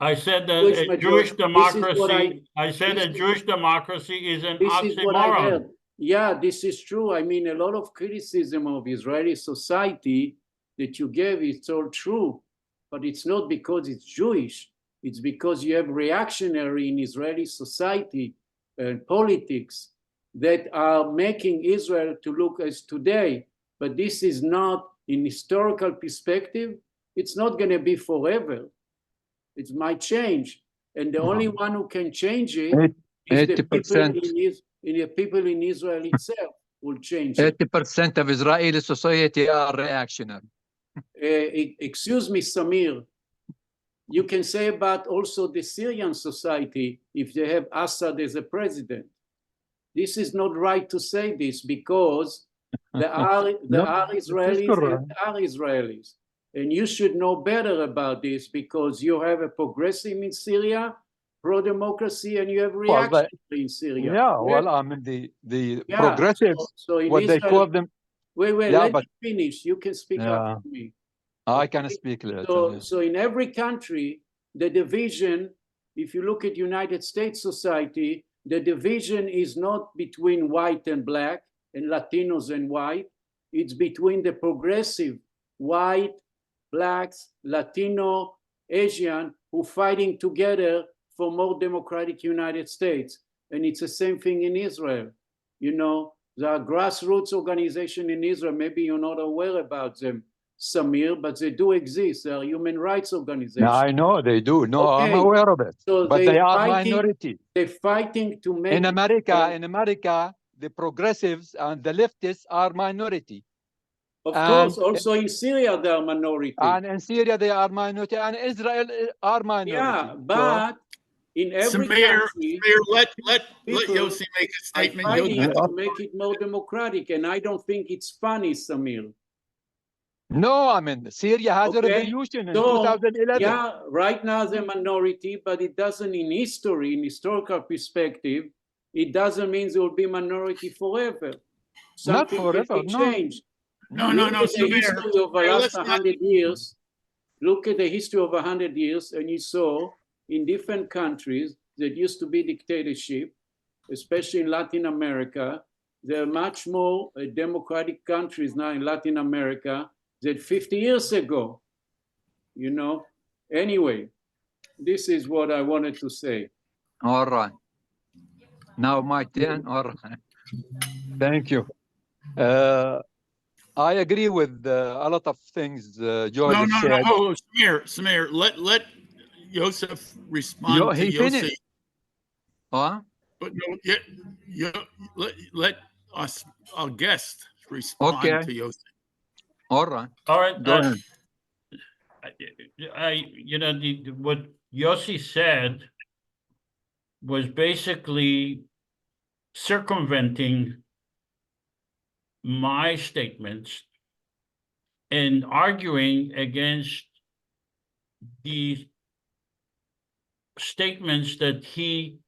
I said that Jewish a majority- Jewish this is what democracy, I said this a is- Jewish democracy is an This is what I oxymoron. heard. Yeah, this is true. I mean, a lot of criticism of Israeli society that you gave, it's all true, but it's not because it's Jewish. It's because you have reactionary in Israeli society and politics that are making Israel to look as today. But this is not, in historical perspective, it's not going to be forever. It might change. And the only one who can change it is the people in Israel itself will change it. 80% of Israeli society are reactionary. Excuse me, Samir. You can say about also the Syrian society if they have Assad as a president. This is not right to say this because there are Israelis and there are Israelis. And you should know better about this because you have a progressive in Syria, pro-democracy, and you have reaction in Syria. Yeah, well, I mean, the progressives, so in what Israel, they call them. Wait, Yeah, let but- me finish. You can speak after me. I can speak later. So in every country, the division, if you look at United States society, the division is not between white and black and Latinos and white. It's between the progressive white, blacks, Latino, Asian, who fighting together for more democratic United States. And it's the same thing in Israel. You know, there are grassroots organizations in Israel. Maybe you're not aware about them, Samir, but they do exist. They are human rights organizations. I know they do. No, Okay. I'm aware of it. So But they are fighting, minority. they're fighting to make In America, the progressives and the leftists are minority. Of And- course, also in Syria, they are minority. And in Syria, they are minority, and Israel are minority. Yeah, but in every Samir, country, let people Yossi make a are statement. fighting Yossi- to make it more democratic, and I don't think it's funny, Samir. No, I mean, Syria has a Okay, revolution in so, 2011. Yeah, right now they're minority, but it doesn't in history, in historical perspective, it doesn't mean they will be minority forever. Not Something forever, can be no. changed. No, Look at the Samir. history of the Samir, last let's not- 100 years. Look at the history of 100 years, and you saw in different countries that used to be dictatorship, especially in Latin America, there are much more democratic countries now in Latin America than 50 years ago. You know, anyway, this is what I wanted to say. All right. Now my turn. All right. Thank you. I agree with a lot of things Joseph said. No, Samir, let Joseph respond to He Yossi. finished. Huh? But no, let us, our guest, respond Okay. to Yossi. All right. All right. Go ahead. What Yossi said was basically circumventing my statements and arguing against the statements that he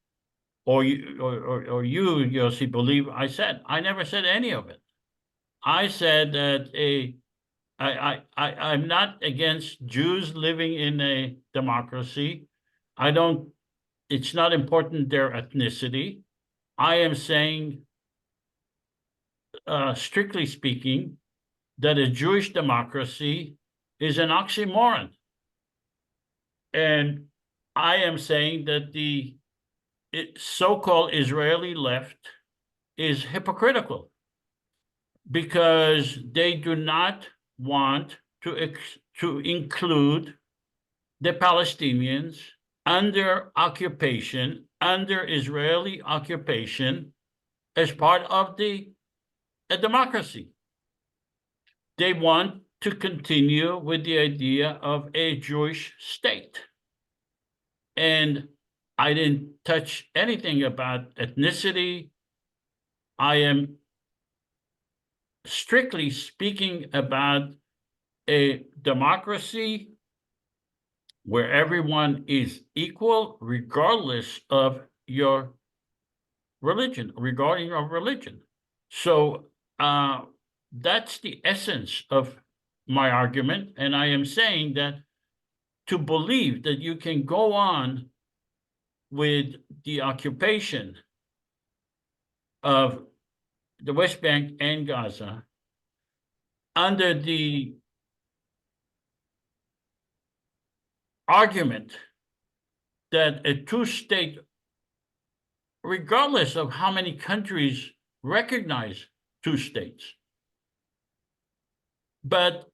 or you, Yossi, believe I said. I never said any of it. I said that I'm not against Jews living in a democracy. It's not important their ethnicity. I am saying, strictly speaking, that a Jewish democracy is an oxymoron. And I am saying that the so-called Israeli left is hypocritical because they do not want to include the Palestinians under occupation, under Israeli occupation, as part of a democracy. They want to continue with the idea of a Jewish state. And I didn't touch anything about ethnicity. I am strictly speaking about a democracy where everyone is equal regardless of your religion, regarding your religion. So that's the essence of my argument. And I am saying that to believe that you can go on with the occupation of the West Bank and Gaza under the argument that a two-state, regardless of how many countries recognize two states, but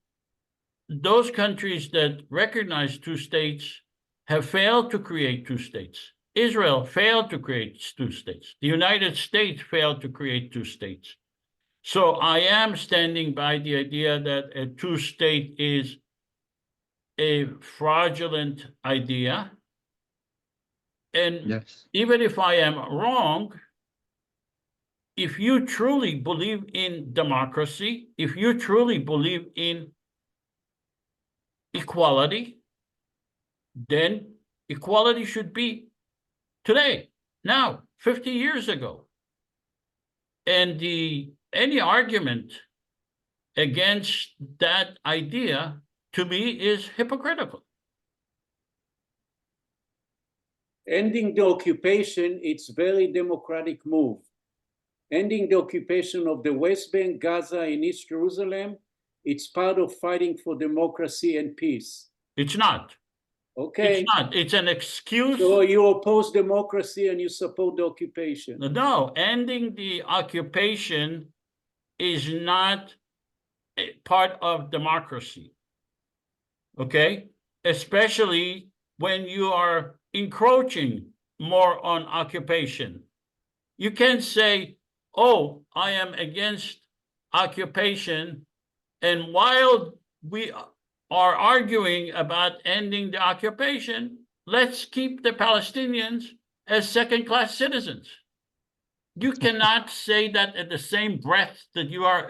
those countries that recognize two states have failed to create two states. Israel failed to create two states. The United States failed to create two states. So I am standing by the idea that a two-state is a fraudulent idea. And Yes. even if I am wrong, if you truly believe in democracy, if you truly believe in equality, then equality should be today, now, 50 years ago. And any argument against that idea, to me, is hypocritical. Ending the occupation, it's very democratic move. Ending the occupation of the West Bank, Gaza, and East Jerusalem, it's part of fighting for democracy and peace. It's not. Okay. It's not. It's an excuse. So you oppose democracy and you support the occupation. No, ending the occupation is not a part of democracy. Okay? Especially when you are encroaching more on occupation. You can't say oh, I am against occupation. And while we are arguing about ending the occupation, let's keep the Palestinians as second-class citizens. You cannot say that at the same breath that you are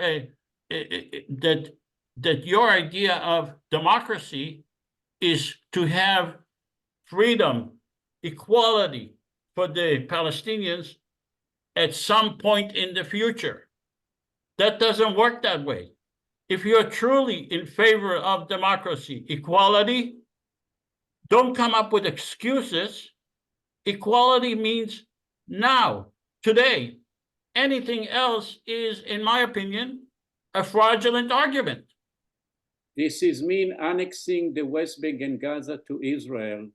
that your idea of democracy is to have freedom, equality for the Palestinians at some point in the future. That doesn't work that way. If you're truly in favor of democracy, equality, don't come up with excuses. Equality means now, today. Anything else is, in my opinion, a fraudulent argument. This is mean annexing the West Bank and Gaza to Israel.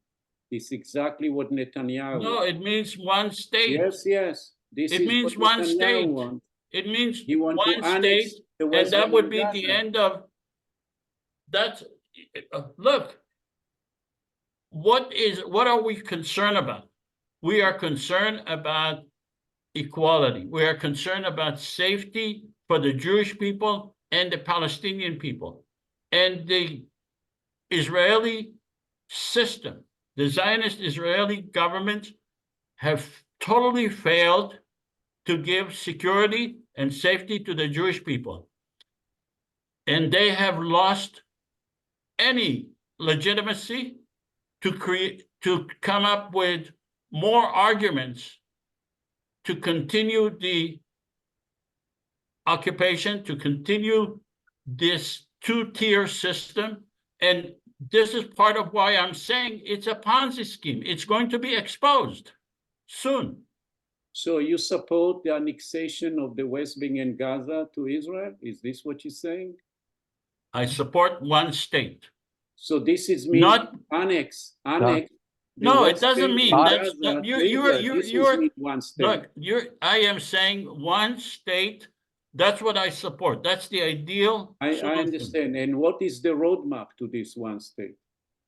It's exactly what Netanyahu No, wants. it means one state. Yes, yes. This It is means what one Netanyahu state. wants. It means He wants one to annex state, the and West that Bank would and be the Gaza. end of that. Look, what are we concerned about? We are concerned about equality. We are concerned about safety for the Jewish people and the Palestinian people. And the Israeli system, the Zionist Israeli government, have totally failed to give security and safety to the Jewish people. And they have lost any legitimacy to come up with more arguments to continue the occupation, to continue this two-tier system. And this is part of why I'm saying it's a Ponzi scheme. It's going to be exposed soon. So you support the annexation of the West Bank and Gaza to Israel? Is this what you're saying? I support one state. So this is mean Not- annex. the No, it West doesn't Bank mean and that's Gaza to you're Israel. This is mean one state. look, I am saying one state. That's what I support. That's the ideal I solution. understand. And what is the roadmap to this one state?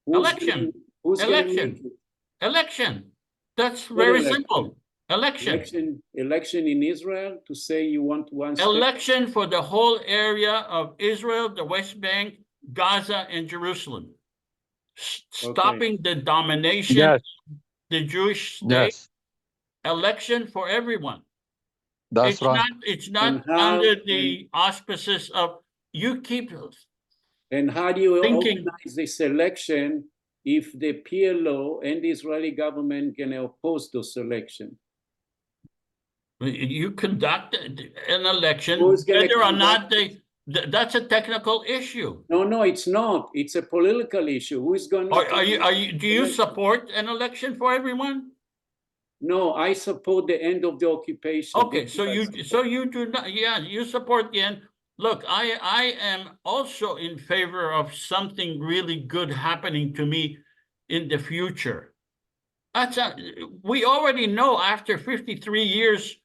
Election. Who's going to Election. make it? Election. That's What very election? simple. Election. Election in Israel to say you want one state? Election for the whole area of Israel, the West Bank, Gaza, and Jerusalem. Stopping the domination Yes, of the Jewish state. yes, Election for everyone. that's right. It's not And how- under the auspices of you keep And how do you thinking- organize this election if the PLO and the Israeli government can oppose those elections? you conduct an election, Who's gonna whether or conduct not that's a technical issue. No, it's not. It's a political issue. Who is going to? Do you support an election for everyone? No, I support the end of the occupation. Okay, That's so what I you support. do not, yeah, you support the end. Look, I am also in favor of something really good happening to me in the future. We already know after 53 years,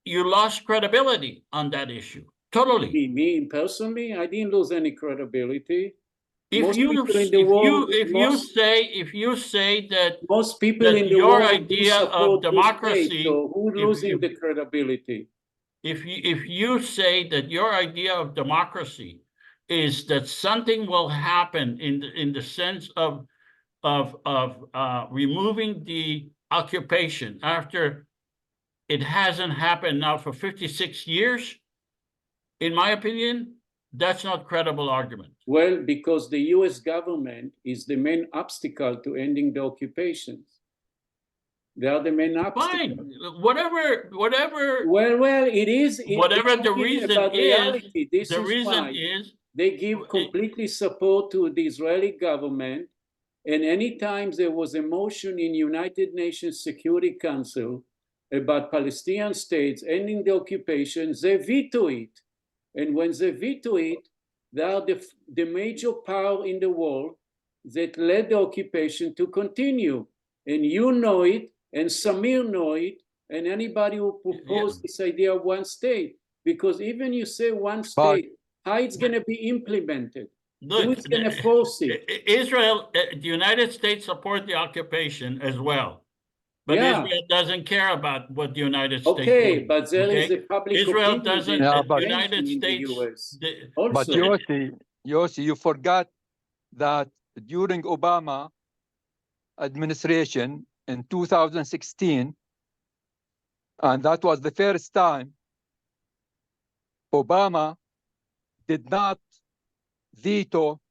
you lost credibility on that issue. Totally. Me personally, I didn't lose any credibility. If Most you people in the world lost- if you say that Most people that in the your world idea do of support this democracy, state, so who's if- losing if- the credibility? if you say that your idea of democracy is that something will happen in the sense of removing the occupation after it hasn't happened now for 56 years, in my opinion, that's not credible argument. Well, because the US government is the main obstacle to ending the occupations. They are the main obstacle. Fine, whatever. Well, it is. Whatever we're the talking reason about is, reality. This the is reason why is they give completely support to the Israeli government. And anytime there was a motion in United Nations Security Council about Palestinian states ending the occupation, they veto it. And when they veto it, they are the major power in the world that led the occupation to continue. And you know it, and Samir know it, and anybody who proposed this idea of one state. Because even you say one state, how it's going to be implemented? Who's going to force it? Israel, the United States support the occupation as well. But Yeah. Israel doesn't care about what the United States Okay, wants, but there is okay? a public Israel opinion doesn't, Yeah, the but- United in the States. US. the- But Also, Yossi, you forgot that during Obama administration in 2016, and that was the first time Obama did not veto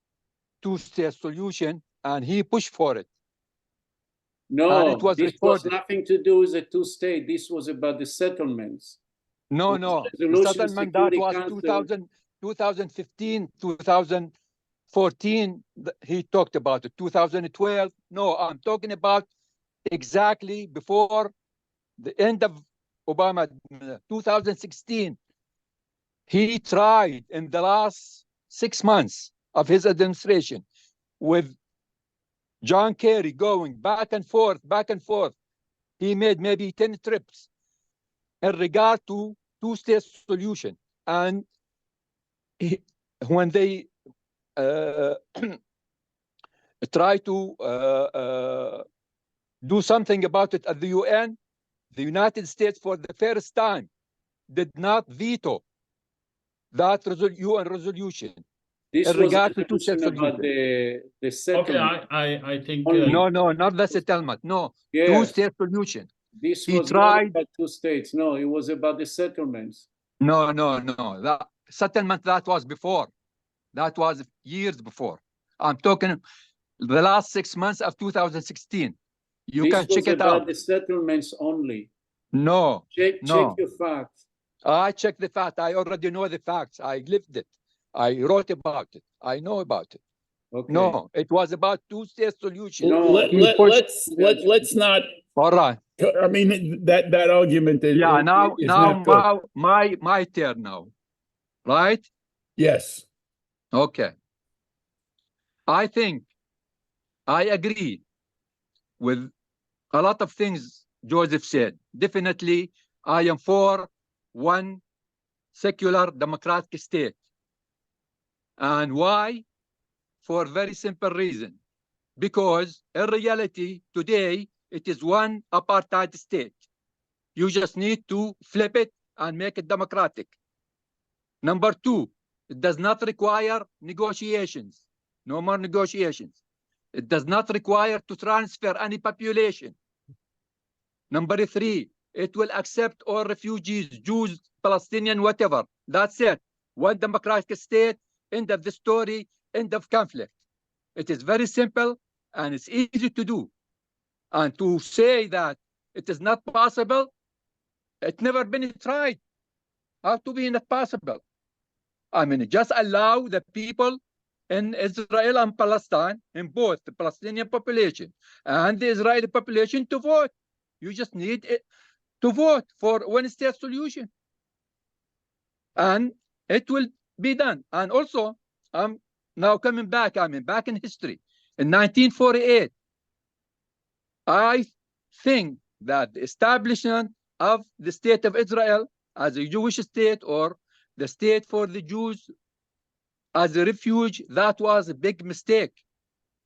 two-state solution, and he pushed for it. And it no, was this was recorded. nothing to do with the two-state. This was about the settlements. No, It was no. The Resolution settlement that Security was Council. 2015, 2014, he talked about it. 2012, no, I'm talking about exactly before the end of Obama, 2016. He tried in the last 6 months of his administration with John Kerry going back and forth, back and forth. He made maybe 10 trips in regard to two-state solution. And when they try to do something about it at the UN, the United States, for the first time, did not veto that UN resolution. This In was regard to two-state resolution about solution. the Okay, settlement. I think. Only. No, no, not the settlement. No, Yes, two-state solution. this he was not tried- about two states. No, it was about the settlements. No, no, no. That settlement, that was before. That was years before. I'm talking the last 6 months of 2016. You This can was check it about out. the settlements only. No, Check No. your facts. I checked the fact. I already know the facts. I lived it. I wrote about it. I know about it. Okay. No, it was about two-state solution. No, Let's not, All right. I mean, that argument is. Yeah. is not good. Now, my turn now. Right? Yes. Okay. I think I agree with a lot of things Joseph said. Definitely, I am for one secular democratic state. And why? For a very simple reason. Because in reality, today, it is one apartheid state. You just need to flip it and make it democratic. Number two, it does not require negotiations. No more negotiations. It does not require to transfer any population. Number three, it will accept all refugees, Jews, Palestinian, whatever. That's it. One democratic state, end of the story, end of conflict. It is very simple and it's easy to do. And to say that it is not possible, it's never been tried. How to be not possible? I mean, just allow the people in Israel and Palestine, in both the Palestinian population and the Israeli population, to vote. You just need it to vote for one-state solution. And it will be done. And also, I'm now coming back, back in history. In 1948, I think that the establishment of the state of Israel as a Jewish state, or the state for the Jews as a refuge, that was a big mistake.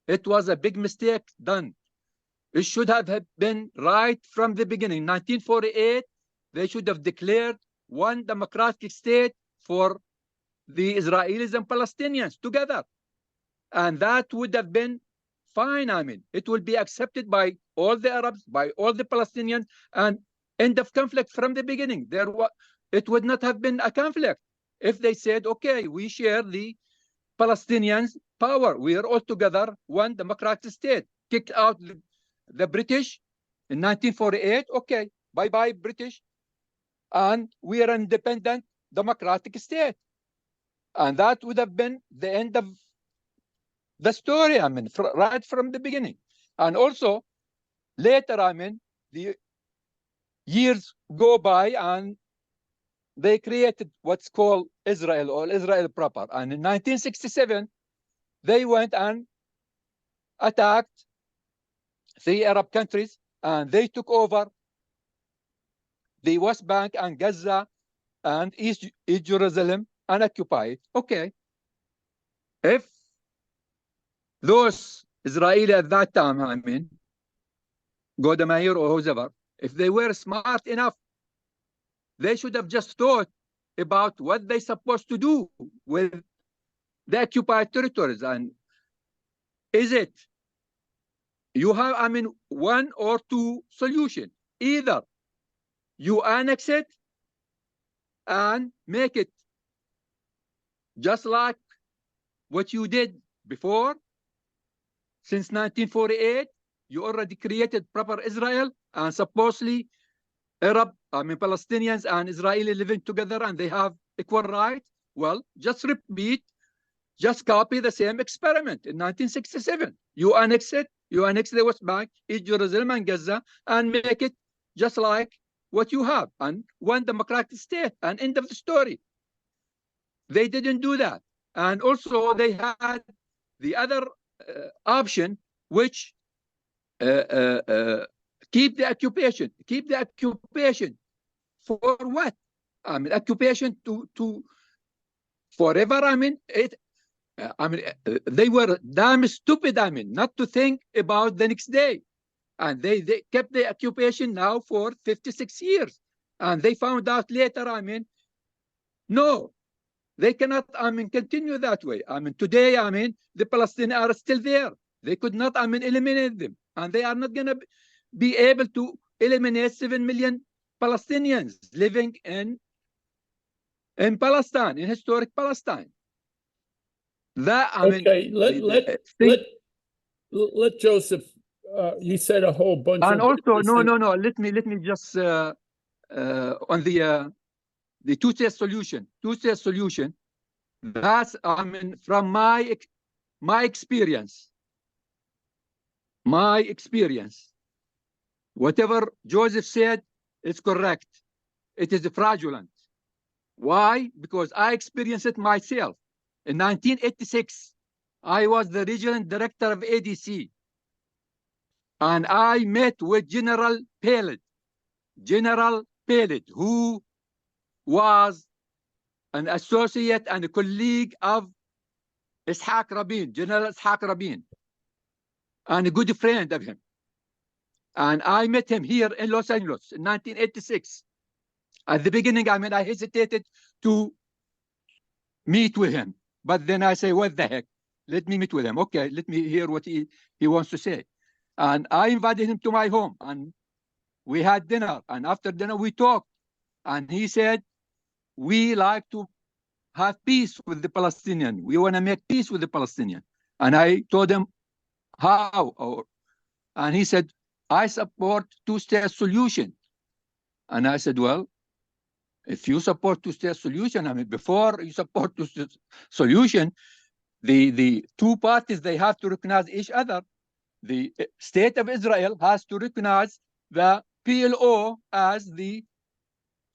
It was a big mistake done. It should have been right from the beginning. 1948, they should have declared one democratic state for the Israelis and Palestinians together. And that would have been fine. I mean, it will be accepted by all the Arabs, by all the Palestinians, and end of conflict from the beginning. It would not have been a conflict if they said, okay, we share the Palestinians' power. We are all together one democratic state. Kicked out the British in 1948. Okay, bye-bye British. And we are an independent democratic state. And that would have been the end of the story, I mean, right from the beginning. And also, later, I mean, the years go by and they created what's called Israel, or Israel proper. And in 1967, they went and attacked 3 Arab countries, and they took over the West Bank and Gaza and East Jerusalem and occupied it. Okay. If those Israeli at that time, I mean, Golda Meir or whoever, if they were smart enough, they should have just thought about what they're supposed to do with the occupied territories. And is it, you have, I mean, one or two solutions. Either you annex it and make it just like what you did before. Since 1948, you already created proper Israel, and supposedly Arab, I mean Palestinians and Israeli living together, and they have equal rights. Well, just repeat, just copy the same experiment in 1967. You annex it, you annex the West Bank, East Jerusalem and Gaza, and make it just like what you have, and one democratic state, and end of the story. They didn't do that. And also they had the other option, which keep the occupation. Keep the occupation for what? I mean, occupation to forever. I mean, they were damn stupid. I mean, not to think about the next day. And they kept the occupation now for 56 years. And they found out later, I mean, no, they cannot, I mean, continue that way. I mean, today, I mean, the Palestinians are still there. They could not, I mean, eliminate them. And they are not going to be able to eliminate 7 million Palestinians living in Palestine, in historic Palestine. That, I Okay, mean, let Joseph, you said a whole bunch and of... also, no, let me just, on the two-state solution, that's, I mean, from my experience, whatever Joseph said is correct. It is fraudulent. Why? Because I experienced it myself. In 1986, I was the regional director of ADC, and I met with General Peled, who was an associate and a colleague of Ishaq Rabin, General Ishaq Rabin, and a good friend of him. And I met him here in Los Angeles in 1986. At the beginning, I mean, I hesitated to meet with him. But then I say, what the heck? Let me meet with him. Okay, let me hear what he wants to say. And I invited him to my home, and we had dinner. And after dinner, we talked. And he said, we like to have peace with the Palestinian. We want to make peace with the Palestinian. And I told him how. And he said, I support two-state solution. And I said, well, if you support two-state solution, I mean, before you support two-state solution, the two parties, they have to recognize each other. The state of Israel has to recognize the PLO as the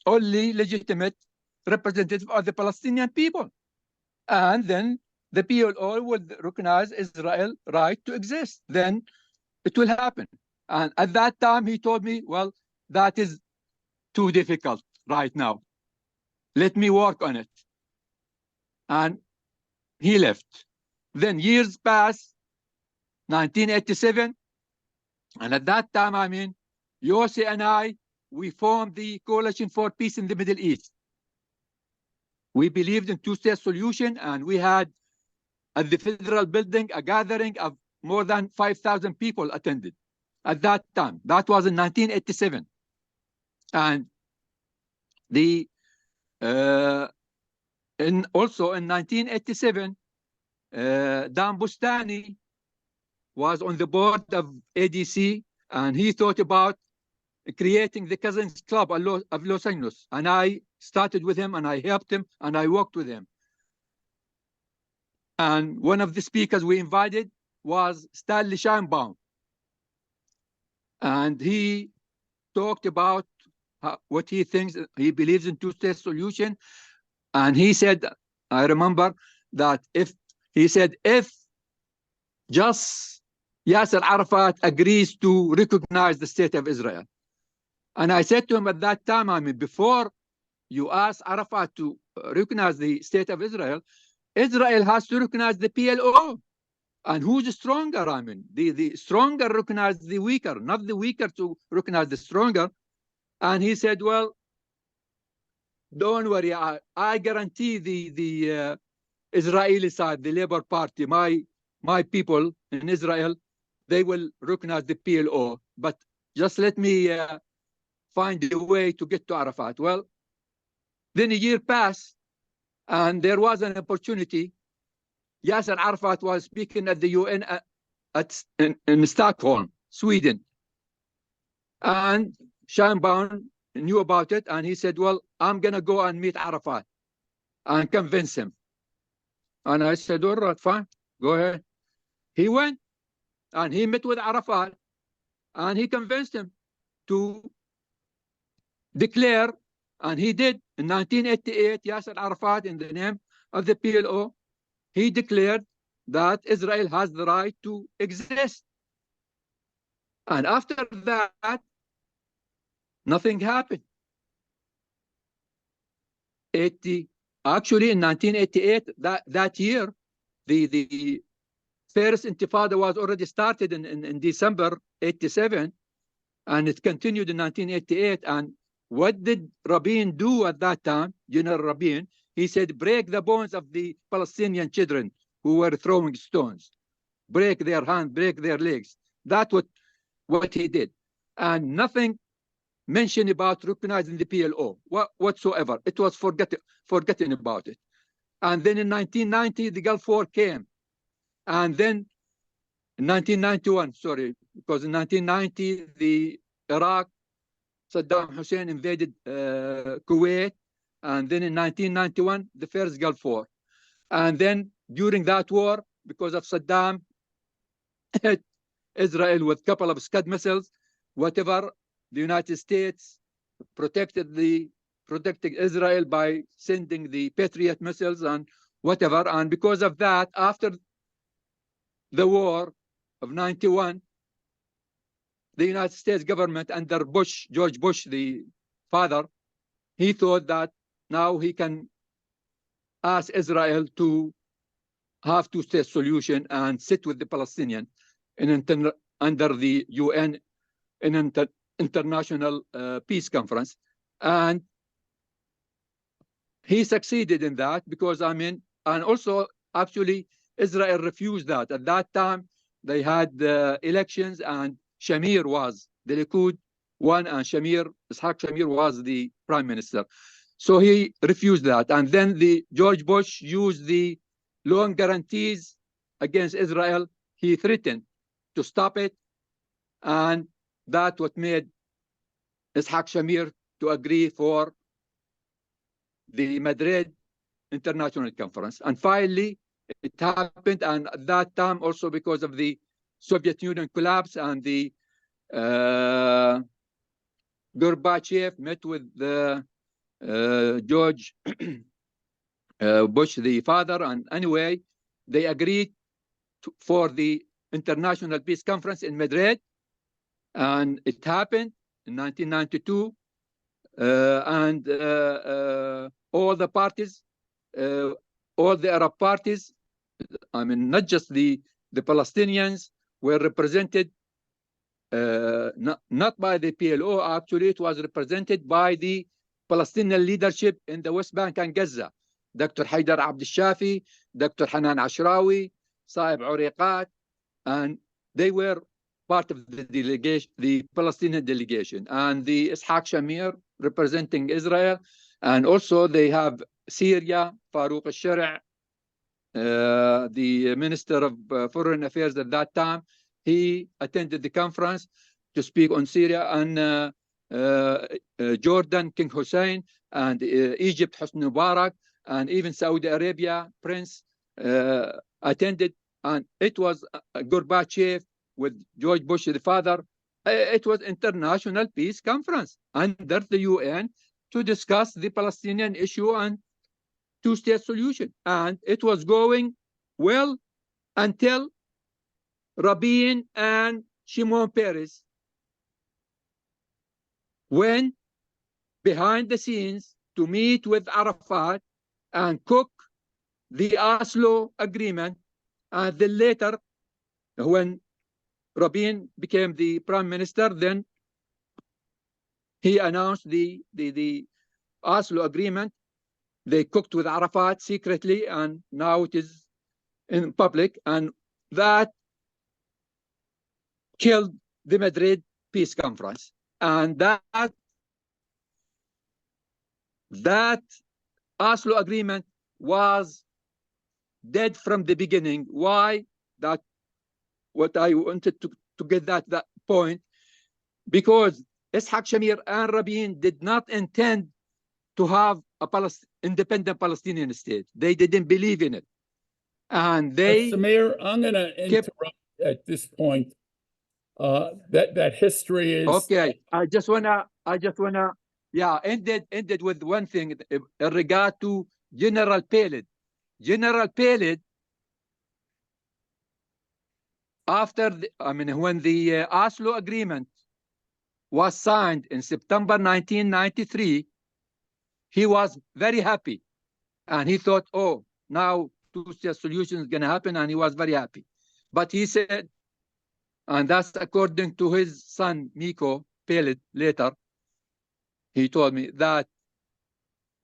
only legitimate representative of the Palestinian people. And then the PLO will recognize Israel's right to exist. Then it will happen. And at that time, he told me, well, that is too difficult right now. Let me work on it. And he left. Then years passed, 1987. And at that time, I mean, Yossi and I, we formed the Coalition for Peace in the Middle East. We believed in two-state solution, and we had at the federal building a gathering of more than 5,000 people attended at that time. That was in 1987. And also in 1987, Dan Bustani was on the board of ADC, and he thought about creating the Cousins Club of Los Angeles. And I started with him, and I helped him, and I worked with him. And one of the speakers we invited was Stanley Scheinbaum. And he talked about what he thinks. He believes in two-state solution. And he said, I remember that if just Yasser Arafat agrees to recognize the state of Israel. And I said to him at that time, I mean, before you ask Arafat to recognize the state of Israel, Israel has to recognize the PLO And who's stronger? I mean, the stronger recognize the weaker, not the weaker to recognize the stronger. And he said, well, don't worry, I guarantee the Israeli side, the Labour Party, my people in Israel, they will recognize the PLO. But just let me find a way to get to Arafat. Well, then a year passed, and there was an opportunity. Yasser Arafat was speaking at the UN in Stockholm, Sweden. And Scheinbaum knew about it, and he said, well, I'm going to go and meet Arafat and convince him. And I said, all right, fine, go ahead. He went, and he met with Arafat, and he convinced him to declare, and he did. In 1988, Yasser Arafat, in the name of the PLO, he declared that Israel has the right to exist. And after that, nothing happened. Actually, in 1988, that year, the first Intifada was already started in December 87, and it continued in 1988. And what did Rabin do at that time, General Rabin? He said, break the bones of the Palestinian children who were throwing stones. Break their hands, break their legs. That's what he did. And nothing mentioned about recognizing the PLO whatsoever. It was forgotten about it. And then in 1990, the Gulf War came. And then in 1991, sorry, because in 1990, the Iraq, Saddam Hussein invaded Kuwait. And then in 1991, the first Gulf War. And then during that war, because of Saddam, Israel with a couple of Scud missiles, whatever, the United States protected Israel by sending the Patriot missiles and whatever. And because of that, after the war of 91, the United States government under Bush, George Bush, the father, he thought that now he can ask Israel to have two-state solution and sit with the Palestinian under the UN International Peace Conference. And he succeeded in that because, I mean, and also actually Israel refused that. At that time, they had elections and Shamir was, the Likud won, and Ishaq Shamir was the prime minister. So he refused that. And then George Bush used the loan guarantees against Israel. He threatened to stop it. And that's what made Ishaq Shamir to agree for the Madrid International Conference. And finally, it happened. And at that time, also because of the Soviet Union collapse and the Gorbachev met with George Bush, the father. And anyway, they agreed for the International Peace Conference in Madrid. And it happened in 1992. And all the parties, all the Arab parties, I mean, not just the Palestinians, were represented not by the PLO. Actually, it was represented by the Palestinian leadership in the West Bank and Gaza. Dr. Haidar Abd al-Shafi, Dr. Hanan Ashrawi, Saib Uriqat, and they were part of the delegation, the Palestinian delegation, and the Ishaq Shamir representing Israel. And also they have Syria, Farouk al-Shari', the Minister of Foreign Affairs at that time. He attended the conference to speak on Syria, and Jordan, King Hussein, and Egypt, Hosni Mubarak, and even Saudi Arabia, Prince, attended. And it was Gorbachev with George Bush, the father. It was International Peace Conference under the UN to discuss the Palestinian issue and two-state solution. And it was going well until Rabin and Shimon Peres went behind the scenes to meet with Arafat and cook the Oslo agreement. And then later, when Rabin became the prime minister, then he announced the Oslo agreement. They cooked with Arafat secretly, and now it is in public, and that killed the Madrid peace conference. And that Oslo agreement was dead from the beginning. Why? That what I wanted to get that point, because Ishaq Shamir and Rabin did not intend to have a independent Palestinian state. They didn't believe in it. And they Samir, I'm going to interrupt at this point. That history is okay. I just wanna yeah, ended with one thing in regard to General Peled. General Peled, after when the Oslo agreement was signed in September 1993, he was very happy, and he thought, oh, now two-state solution is going to happen, and he was very happy. But he said, and that's according to his son Miko Peled later, he told me that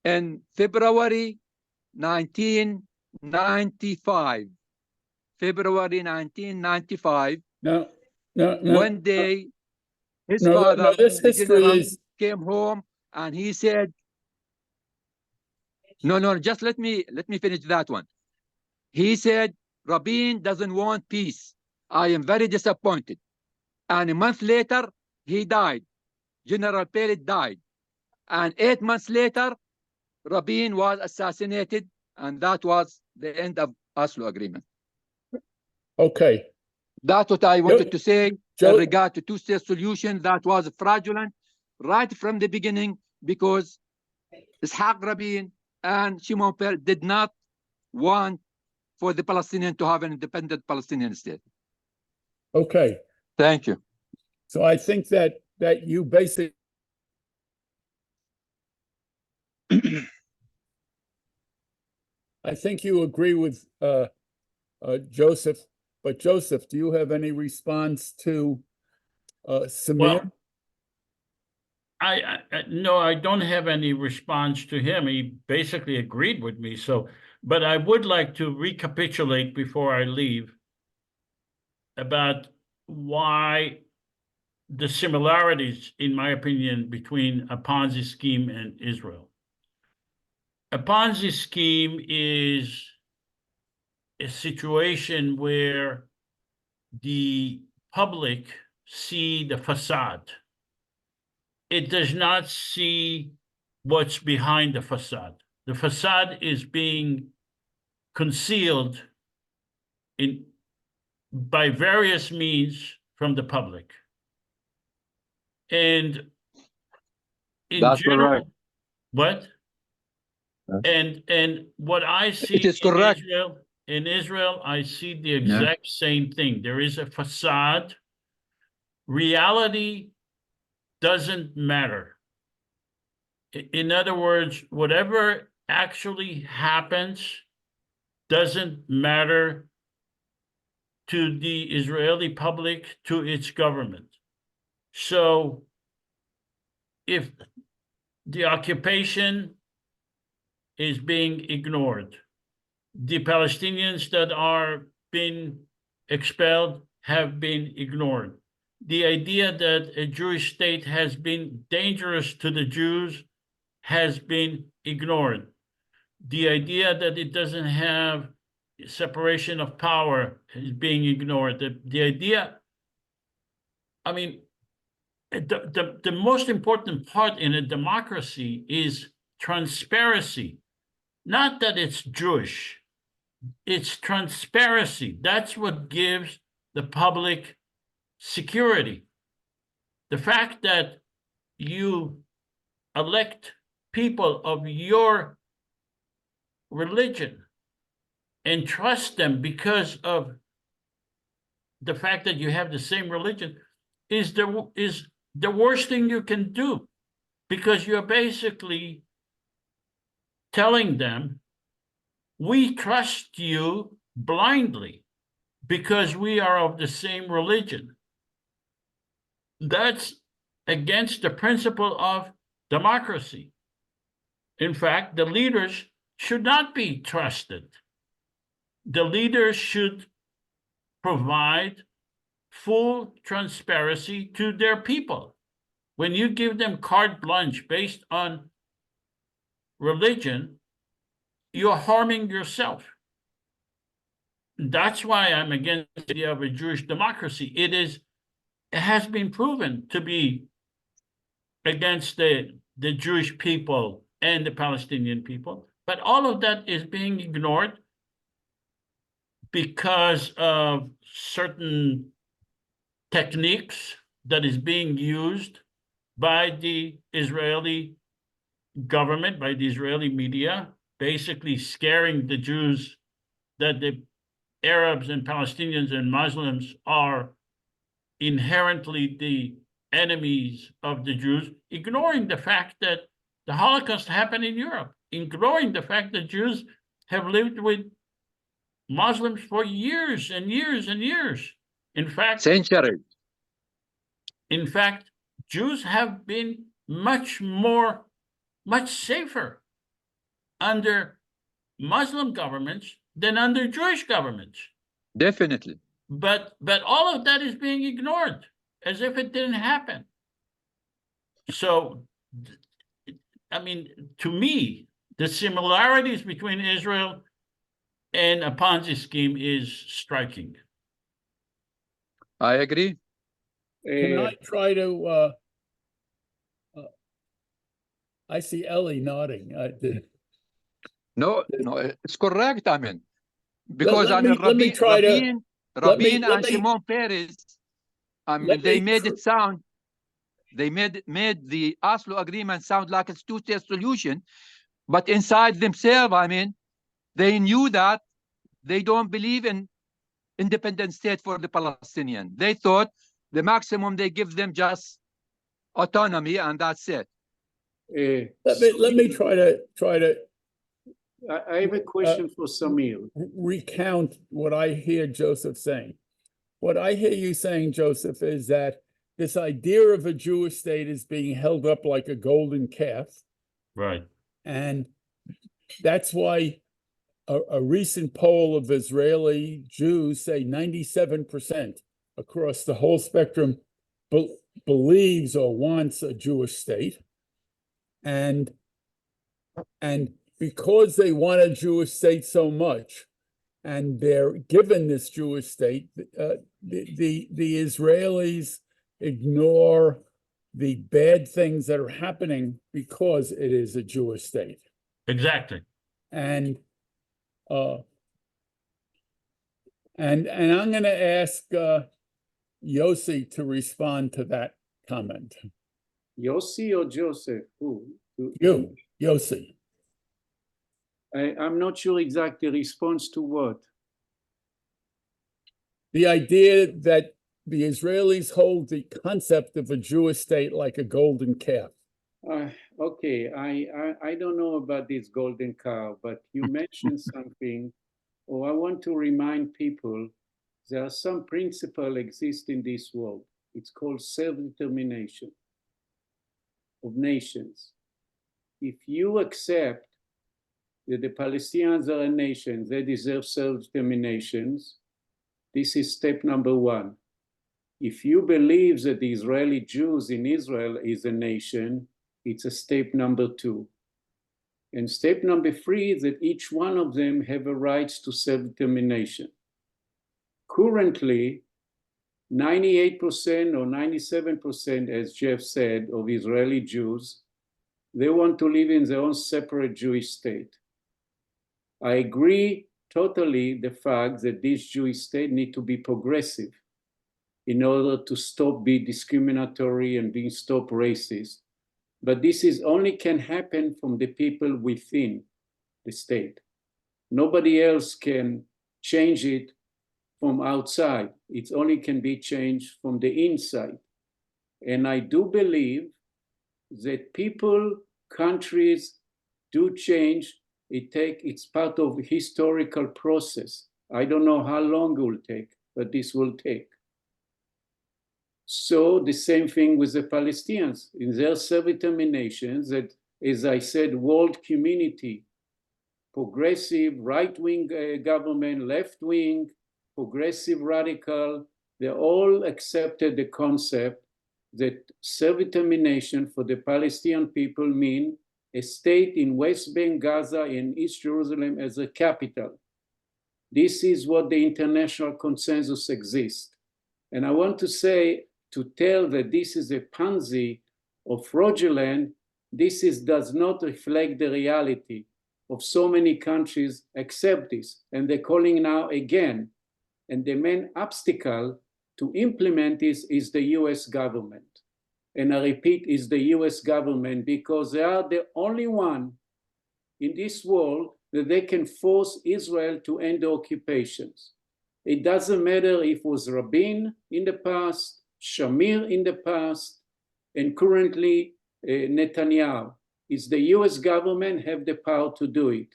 in February 1995, no. one day his No, father, this the history general, is came home and he said, no, just let me finish that one. He said, Rabin doesn't want peace. I am very disappointed. And a month later, he died. General Peled died. And 8 months later, Rabin was assassinated, and that was the end of Oslo agreement. okay. That's what I wanted to say in regard to two-state solution. That was fraudulent right from the beginning, because Ishaq Rabin and Shimon Peres did not want for the Palestinian to have an independent Palestinian state. Okay. Thank you. So I think that you basically I think you agree with Joseph, but Joseph, do you have any response to Samir? Well, no, I don't have any response to him. He basically agreed with me. So, but I would like to recapitulate before I leave about why the similarities, in my opinion, between a Ponzi scheme and Israel. A Ponzi scheme is a situation where the public see the facade. It does not see what's behind the facade. The facade is being concealed by various means from the public. And in That's general, correct. what? And what I see It is correct. in Israel, I see the exact same thing. There is a facade. Reality doesn't matter. In other words, whatever actually happens doesn't matter to the Israeli public, to its government. So if the occupation is being ignored, the Palestinians that are being expelled have been ignored. The idea that a Jewish state has been dangerous to the Jews has been ignored. The idea that it doesn't have separation of power is being ignored. The idea, I mean, the most important part in a democracy is transparency. Not that it's Jewish, it's transparency. That's what gives the public security. The fact that you elect people of your religion and trust them because of the fact that you have the same religion is the worst thing you can do, because you're basically telling them, we trust you blindly. because we are of the same religion. That's against the principle of democracy. In fact, the leaders should not be trusted. The leaders should provide full transparency to their people. When you give them carte blanche based on religion, you're harming yourself. That's why I'm against the idea of a Jewish democracy. It has been proven to be against the Jewish people and the Palestinian people. But all of that is being ignored because of certain techniques that is being used by the Israeli government, by the Israeli media, basically scaring the Jews that the Arabs and Palestinians and Muslims are inherently the enemies of the Jews, ignoring the fact that the Holocaust happened in Europe, ignoring the fact that Jews have lived with Muslims for years and years and years. In fact, Centuries. in fact, Jews have been much safer under Muslim governments than under Jewish governments. Definitely. But all of that is being ignored as if it didn't happen. So, I mean, to me, the similarities between Israel and a Ponzi scheme is striking. I agree. Can I try to, I see Ellie nodding. No, it's correct. I mean, because let me try to- Rabin let and me- Shimon Peres, I mean, let they me made tr- it sound. They made the Oslo agreement sound like a two-state solution, but inside themselves, I mean, they knew that they don't believe in independent state for the Palestinian. They thought the maximum they give them just autonomy, and that's it. let me try to I have a question for Samir. recount what I hear Joseph saying. What I hear you saying, Joseph, is that this idea of a Jewish state is being held up like a golden calf. Right. And that's why a recent poll of Israeli Jews say 97% across the whole spectrum believes or wants a Jewish state. And because they want a Jewish state so much, and they're given this Jewish state, the Israelis ignore the bad things that are happening because it is a Jewish state. Exactly. And I'm going to ask Yossi to respond to that comment. Yossi or Joseph? Who? You, Yossi. I'm not sure exactly response to what. The idea that the Israelis hold the concept of a Jewish state like a golden calf. Okay, I don't know about this golden cow, but you mentioned something, or I want to remind people there are some principles exist in this world. It's called self-determination of nations. If you accept that the Palestinians are a nation, they deserve self-determinations, this is step number one. If you believe that the Israeli Jews in Israel is a nation, it's a step number two. And step number three is that each one of them have a right to self-determination. Currently, 98% or 97%, as Jeff said, of Israeli Jews, they want to live in their own separate Jewish state. I agree totally the fact that this Jewish state need to be progressive in order to stop being discriminatory and being stop racist. But this is only can happen from the people within the state. Nobody else can change it from outside. It only can be changed from the inside. And I do believe that people, countries do change. It's part of a historical process. I don't know how long it will take, but this will take. So the same thing with the Palestinians. In their self-determination, that, as I said, world community, progressive, right-wing government, left-wing, progressive, radical, they all accepted the concept that self-determination for the Palestinian people mean a state in West Bank, Gaza, and East Jerusalem as a capital. This is what the international consensus exists. And I want to say, to tell that this is a pansy or fraudulent, this does not reflect the reality of so many countries accept this. And they're calling now again. And the main obstacle to implement this is the US government. And I repeat, is the US government, because they are the only one in this world that they can force Israel to end the occupations. It doesn't matter if it was Rabin in the past, Shamir in the past, and currently Netanyahu. It's the US government have the power to do it.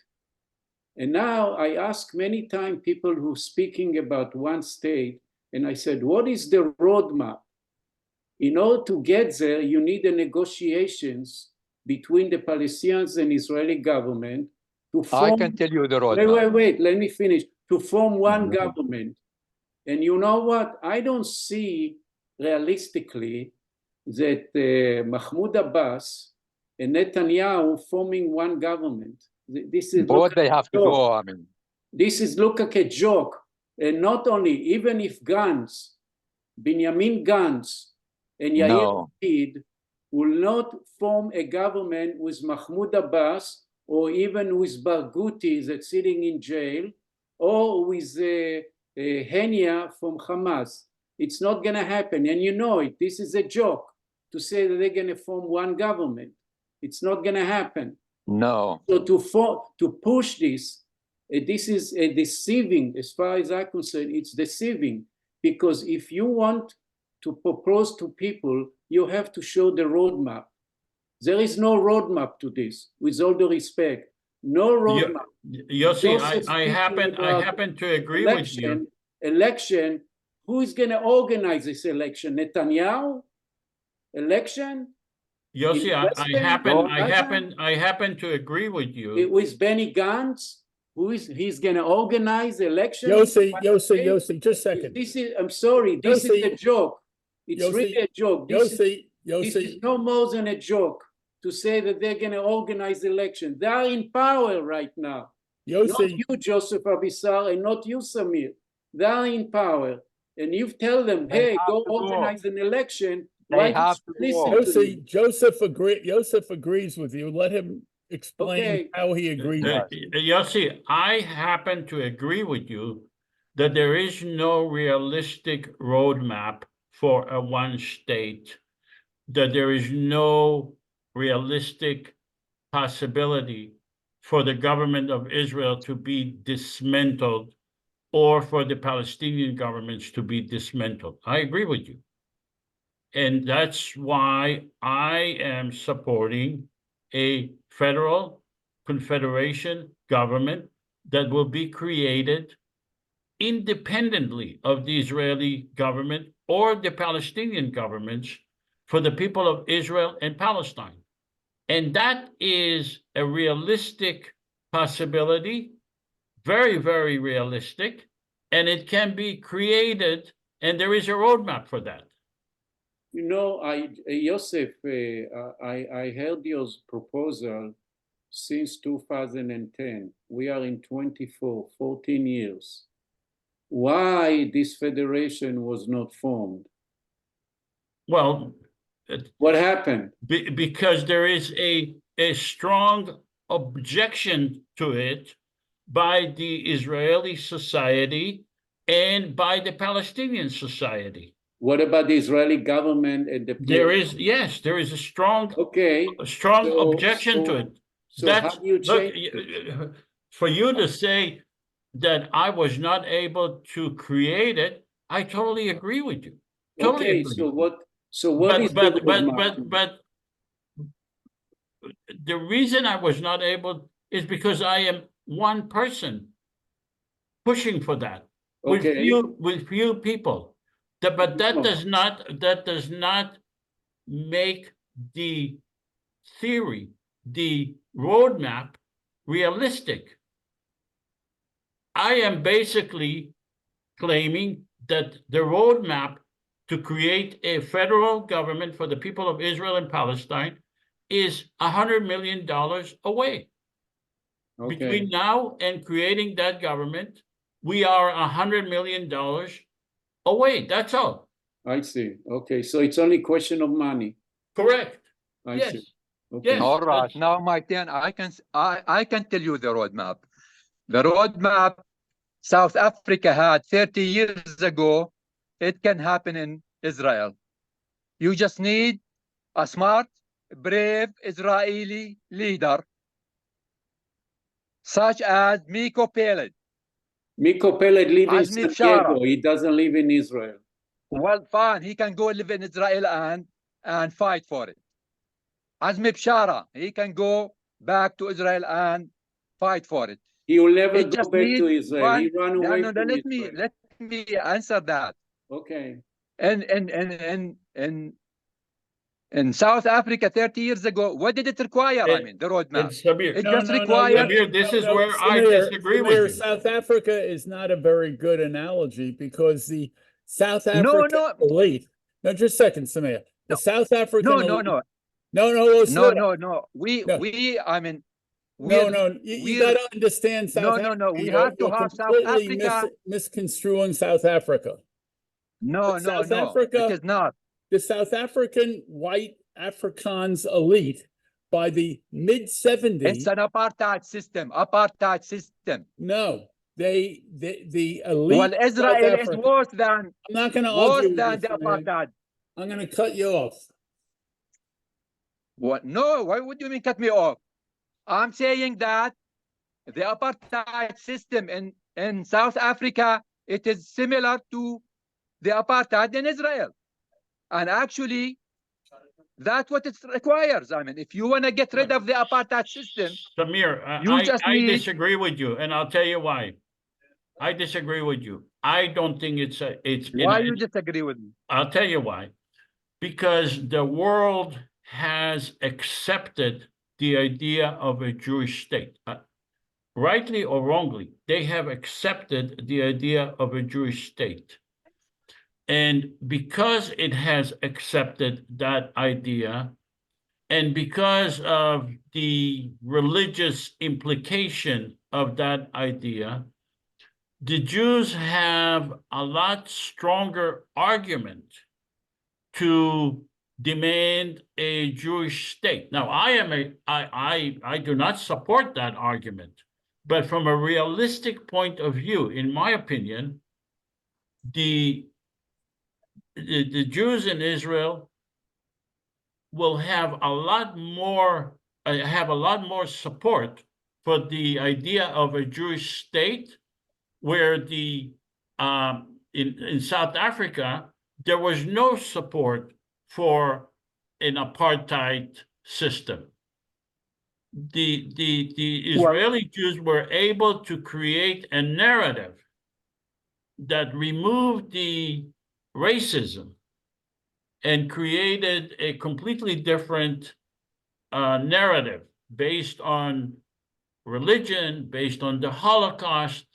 And now I ask many times people who are speaking about one state, and I said, what is the roadmap? In order to get there, you need the negotiations between the Palestinians and Israeli government to form— I can tell you the roadmap. Wait, let me finish. To form one government. And you know what? I don't see realistically that Mahmoud Abbas and Netanyahu forming one government. This is— Both they have to go, I mean. This is look like a joke. And not only, even if Gantz, Benjamin Gantz, and Yair Lapid will not form a government with Mahmoud Abbas, or even with Barghouti that's sitting in jail, or with Hania from Hamas. It's not going to happen. And you know it. This is a joke to say that they're going to form one government. It's not going to happen. No. So to push this, this is a deceiving, as far as I'm concerned, it's deceiving. Because if you want to propose to people, you have to show the roadmap. There is no roadmap to this, with all the respect. No roadmap. Yossi, I happen to agree with you. Election, who is going to organize this election? Netanyahu? Election? Yossi, I happen to agree with you. With Benny Gantz? He's going to organize the election? Yossi, just a second. This is, I'm sorry, this is a joke. It's really a joke. This is no more than a joke to say that they're going to organize the election. They are in power right now. Not you, Josef Avesar, and not you, Samir. They are in power. And you tell them, hey, go organize an election. They have to listen. Joseph agrees with you. Let him explain how he agrees. Yossi, I happen to agree with you that there is no realistic roadmap for a one state, that there is no realistic possibility for the government of Israel to be dismantled or for the Palestinian governments to be dismantled. I agree with you. And that's why I am supporting a federal confederation government that will be created independently of the Israeli government or the Palestinian governments for the people of Israel and Palestine. And that is a realistic possibility, very, very realistic, and it can be created, and there is a roadmap for that. You know, Joseph, I heard your proposal since 2010. We are in 14 years. Why this federation was not formed? Well, what happened? Because there is a strong objection to it by the Israeli society and by the Palestinian society. What about the Israeli government and the people? There is a strong objection to it. So how do you change it? For you to say that I was not able to create it, I totally agree with you. Totally agree. So what is the roadmap? But the reason I was not able is because I am one person. pushing for that with Okay. few people. But that No. does not make the theory, the roadmap, realistic. I am basically claiming that the roadmap to create a federal government for the people of Israel and Palestine is $100 million away. Okay. Between now and creating that government, we are $100 million away. That's all. I see. Okay, so it's only question of money. Correct. I Yes. see. Okay. Yes. All right. that's- Now, Mike, then I can tell you the roadmap. The roadmap South Africa had 30 years ago, it can happen in Israel. You just need a smart, brave Israeli leader, such as Miko Peled. Miko Peled lives in Azmi San Diego. Bishara. He doesn't live in Israel. Well, fine. He can go live in Israel and fight for it. Azmi Bishara, he can go back to Israel and fight for it. He will never It go just back to needs Israel. He one. ran No, away no, from let Israel. me answer that. Okay. In South Africa 30 years ago, what did it require? I It- mean, the roadmap. It's Samir. It No, just no, no, required. Samir, this is where I Samir, disagree with Samir, you. South Africa is not a very good analogy because the South No, African no, elite. No, just a second, Samir. The South African no, elite. no, No, no, no, slow down. no, no. No. I mean, No, no, you got to understand South no, Africa. no. We You're- have to you're have South completely Africa. misconstruing South Africa. No, The no, South no. Africa- It is not. The South African white Afrikaans elite by the mid It's 70s. an apartheid system. Apartheid system. No, the elite. Well, South Israel is Africa- worse than I'm not going to worse argue with than you, the Samir. apartheid. I'm going to cut you off. What? No. Why would you mean cut me off? I'm saying that the apartheid system in South Africa, it is similar to the apartheid in Israel. And actually, that's what it requires. I mean, if you want to get rid of the apartheid system, Samir, You just I need- disagree with you, and I'll tell you why. I disagree with you. I don't think it's why you disagree with me? I'll tell you why. Because the world has accepted the idea of a Jewish state. Rightly or wrongly, they have accepted the idea of a Jewish state. And because it has accepted that idea, and because of the religious implication of that idea, the Jews have a lot stronger argument to demand a Jewish state. Now, I do not support that argument, but from a realistic point of view, in my opinion, the Jews in Israel will have a lot more support for the idea of a Jewish state, where in South Africa there was no support for an apartheid system. The Israeli Jews were able to create a narrative that removed the racism and created a completely different narrative based on religion, based on the Holocaust,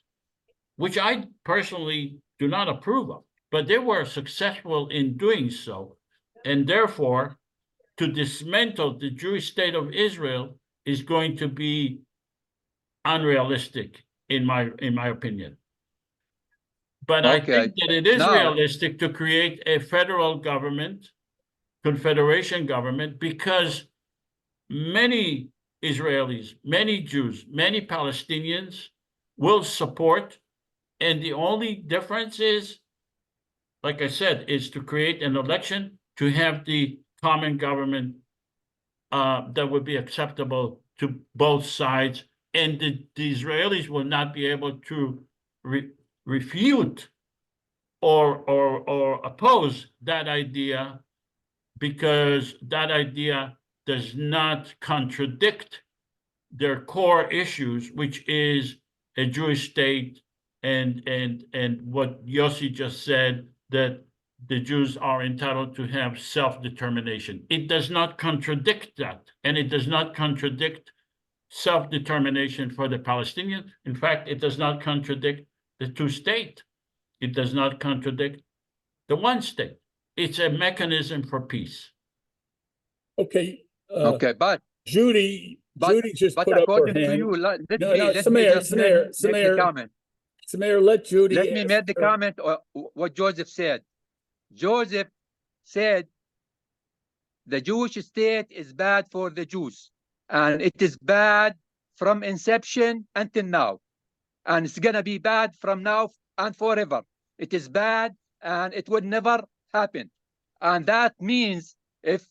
which I personally do not approve of, but they were successful in doing so. And therefore, to dismantle the Jewish state of Israel is going to be unrealistic, in my opinion. But I think that it is Now- realistic to create a federal government, confederation government, because many Israelis, many Jews, many Palestinians will support. And the only difference is, like I said, is to create an election to have the common government that would be acceptable to both sides. And the Israelis will not be able to refute or oppose that idea, because that idea does not contradict their core issues, which is a Jewish state and what Yossi just said, that the Jews are entitled to have self-determination. It does not contradict that, and it does not contradict self-determination for the Palestinians. In fact, it does not contradict the two-state. It does not contradict the one state. It's a mechanism for peace. Okay, Okay, Judy just but put up her according to hand. you, let No, me no, let me Samir, just make the Samir, comment. Samir, let Judy. Let me ask make the her- comment or what Joseph said. Joseph said the Jewish state is bad for the Jews, and it is bad from inception until now, and it's gonna be bad from now and forever. It is bad, and it would never happen. And that means if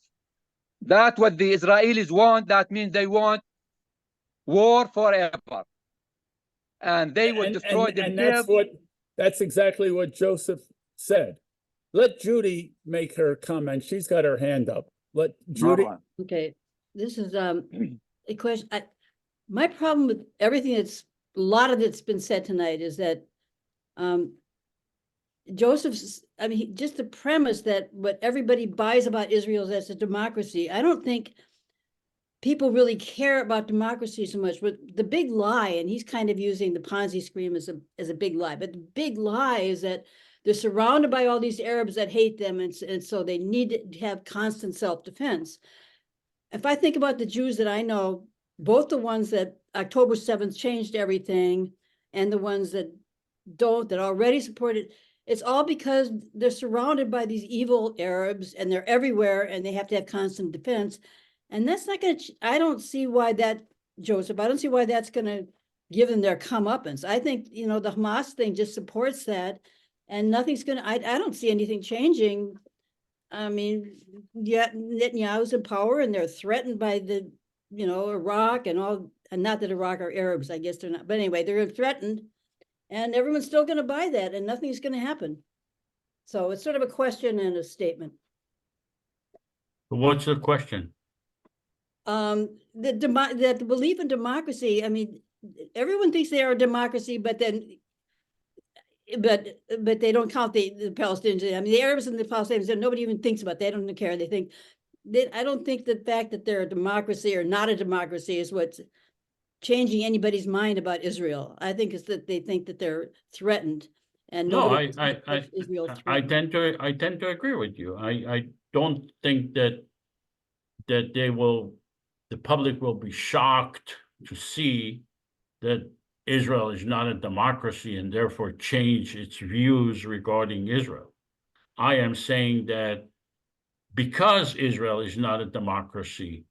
that's what the Israelis want, that means they want war forever, and they will destroy and themselves. that's exactly what Joseph said. Let Judy make her comment. She's got her hand up. Let Judy. Okay, this is a question. My problem with everything a lot of it's been said tonight is that Joseph's, I mean, just the premise that what everybody buys about Israel is that's a democracy. I don't think people really care about democracy so much, but the big lie, and he's kind of using the Ponzi scheme as a big lie, but the big lie is that they're surrounded by all these Arabs that hate them, and so they need to have constant self-defense. If I think about the Jews that I know, both the ones that October 7th changed everything and the ones that don't, that already supported, it's all because they're surrounded by these evil Arabs and they're everywhere and they have to have constant defense. And that's not going to, I don't see why that, Joseph, I don't see why that's going to give them their comeuppance. I think, you know, the Hamas thing just supports that, and nothing's going to, I don't see anything changing. I mean, yet Netanyahu's in power and they're threatened by the, you know, Iraq and all, and not that Iraq are Arabs, I guess they're not, but anyway, they're threatened and everyone's still going to buy that and nothing's going to happen. So it's sort of a question and a statement. What's the question? That the belief in democracy, I mean, everyone thinks they are a democracy, but then but they don't count the Palestinians. I mean, the Arabs and the Palestinians, nobody even thinks about it. They don't care. They think I don't think the fact that they're a democracy or not a democracy is what's changing anybody's mind about Israel. I think it's that they think that they're threatened, and No, nobody I tend to agree with you. I don't think that the public will be shocked to see that Israel is not a democracy and therefore change its views regarding Israel. I am saying that because Israel is not a democracy,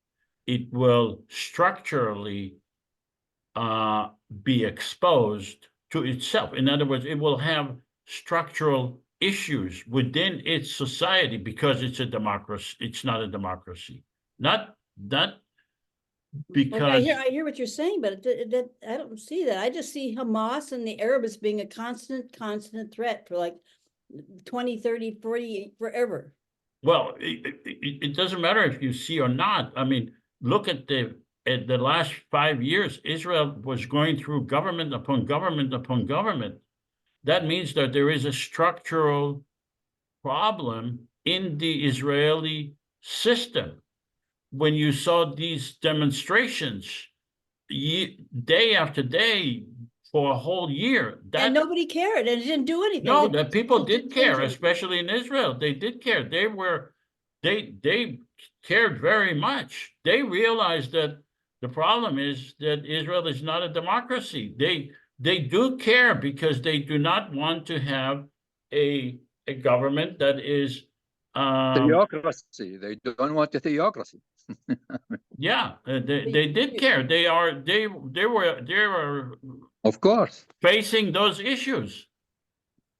it will structurally be exposed to itself. In other words, it will have structural issues within its society because it's a democracy. It's not a democracy. Not because okay, I hear what you're saying, but that I don't see that. I just see Hamas and the Arabs being a constant threat for like 20, 30, 40, forever. well, it doesn't matter if you see or not. I mean, look at the last 5 years, Israel was going through government upon government upon government. That means that there is a structural problem in the Israeli system. When you saw these demonstrations day after day for a whole year, And nobody cared, and it didn't do anything. no, They that people didn't did change care, anything. especially in Israel. They did care. They cared very much. They realized that the problem is that Israel is not a democracy. They do care because they do not want to have a government that is Theocracy. They don't want a theocracy. yeah, they did care. They were Of course. facing those issues.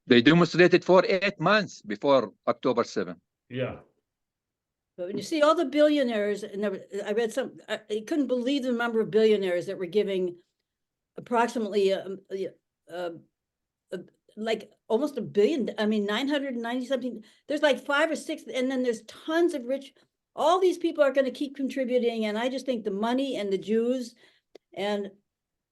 They demonstrated for 8 months before October 7th. Yeah. But when you see all the billionaires, and I read some, I couldn't believe the number of billionaires that were giving approximately like almost $1 billion. I mean, 990 something. There's like 5 or 6, and then there's tons of rich. All these people are going to keep contributing, and I just think the money and the Jews, and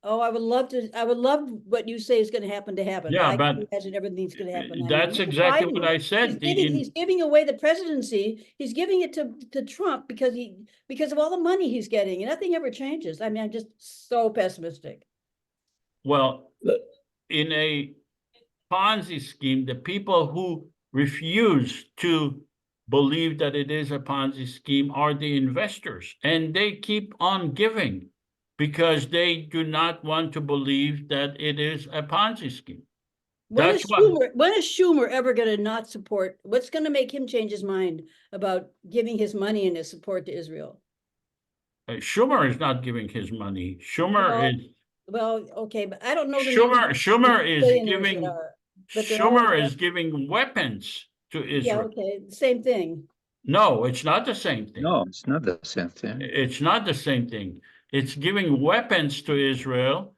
Oh, I would love what you say is gonna happen to happen. Yeah, I but can imagine everything's gonna happen. I mean, that's look at exactly Biden. what I said. He's giving away the presidency. He's giving it to Trump because of all the money he's getting, and nothing ever changes. I mean, I'm just so pessimistic. Well, Look. in a Ponzi scheme, the people who refuse to believe that it is a Ponzi scheme are the investors, and they keep on giving because they do not want to believe that it is a Ponzi scheme. When That's is what. Schumer ever gonna not support? What's gonna make him change his mind about giving his money and his support to Israel? Schumer is not giving his money. Schumer is Well, okay, but I don't know the names of Schumer the is billionaires that giving are, but they're all, Schumer is giving weapons to yeah, Israel. okay, same thing. No, it's not the same thing. No, it's not the same thing. It's not the same thing. It's giving weapons to Israel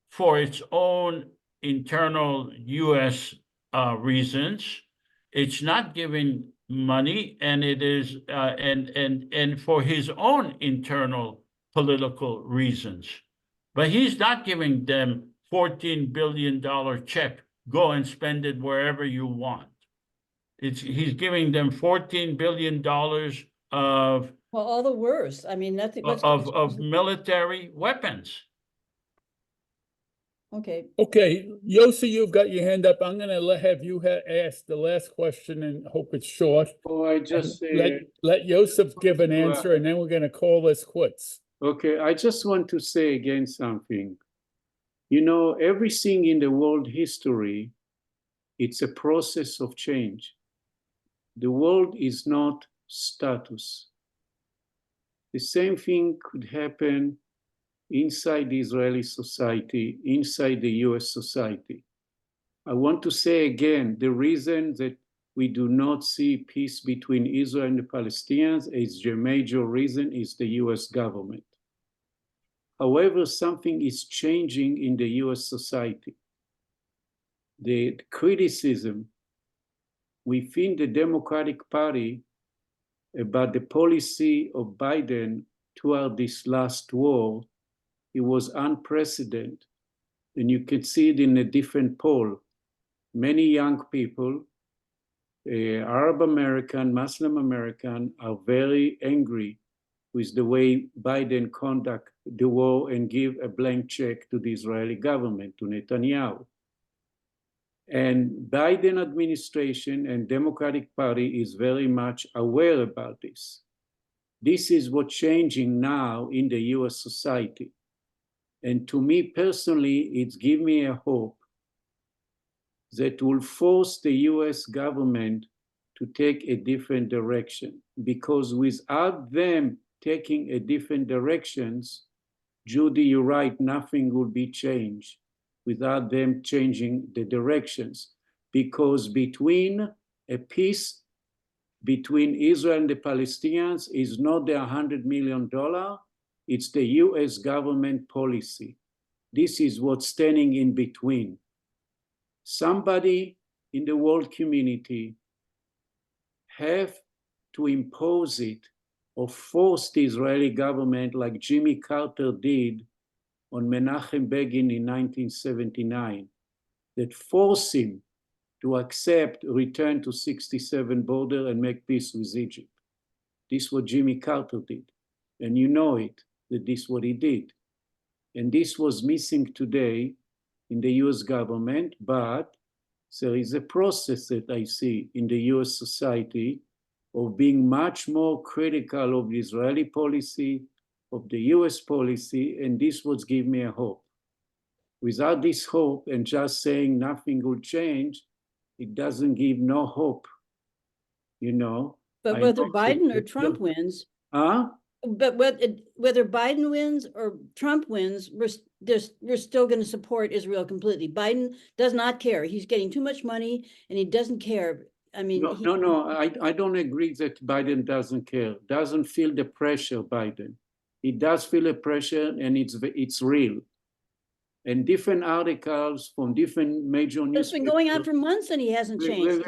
for its own internal U.S. Reasons. It's not giving money, and it is and for his own internal political reasons. But he's not giving them $14 billion check. Go and spend it wherever you want. He's giving them $14 billion of Well, all the worse. I mean, nothing. of military weapons. Okay, Okay, Yossi, you've got your hand up. I'm gonna have you ask the last question and hope it's short. Oh, I just, Let Joseph give an answer, and then we're gonna call this quits. okay, I just want to say again something. You know, everything in the world history, it's a process of change. The world is not status. The same thing could happen inside the Israeli society, inside the US society. I want to say again, the reason that we do not see peace between Israel and the Palestinians is the major reason is the US government. However, something is changing in the US society. The criticism within the Democratic Party about the policy of Biden toward this last war, it was unprecedented. And you can see it in a different poll. Many young people, Arab American, Muslim American, are very angry with the way Biden conduct the war and give a blank check to the Israeli government, to Netanyahu. And Biden administration and Democratic Party is very much aware about this. This is what's changing now in the US society. And to me personally, it's give me a hope that will force the US government to take a different direction. Because without them taking a different directions, Judy, you're right, nothing will be changed without them changing the directions. Because between a peace between Israel and the Palestinians is not the $100 million, it's the US government policy. This is what's standing in between. Somebody in the world community have to impose it or force the Israeli government like Jimmy Carter did on Menachem Begin in 1979, that force him to accept return to 67 border and make peace with Egypt. This is what Jimmy Carter did. And you know it, that this is what he did. And this was missing today in the US government, but there is a process that I see in the US society of being much more critical of the Israeli policy, of the US policy, and this would give me a hope. Without this hope and just saying nothing will change, it doesn't give no hope, you know. but whether Biden or Trump wins, but whether Biden wins or Trump wins, we're still going to support Israel completely. Biden does not care. He's getting too much money and he doesn't care. I mean, I don't agree that Biden doesn't care, doesn't feel the pressure, Biden. He does feel the pressure and it's real. And different articles from different major newspapers. It's been going on for months and he hasn't changed.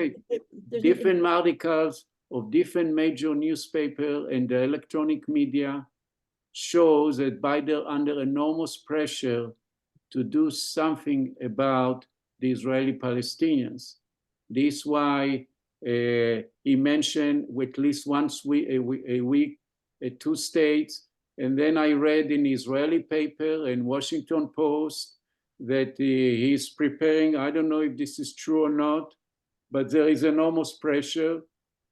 Different articles of different major newspaper and the electronic media shows that Biden under enormous pressure to do something about the Israeli Palestinians. This is why he mentioned at least once a week 2 states. And then I read in Israeli paper and Washington Post that he's preparing, I don't know if this is true or not, but there is enormous pressure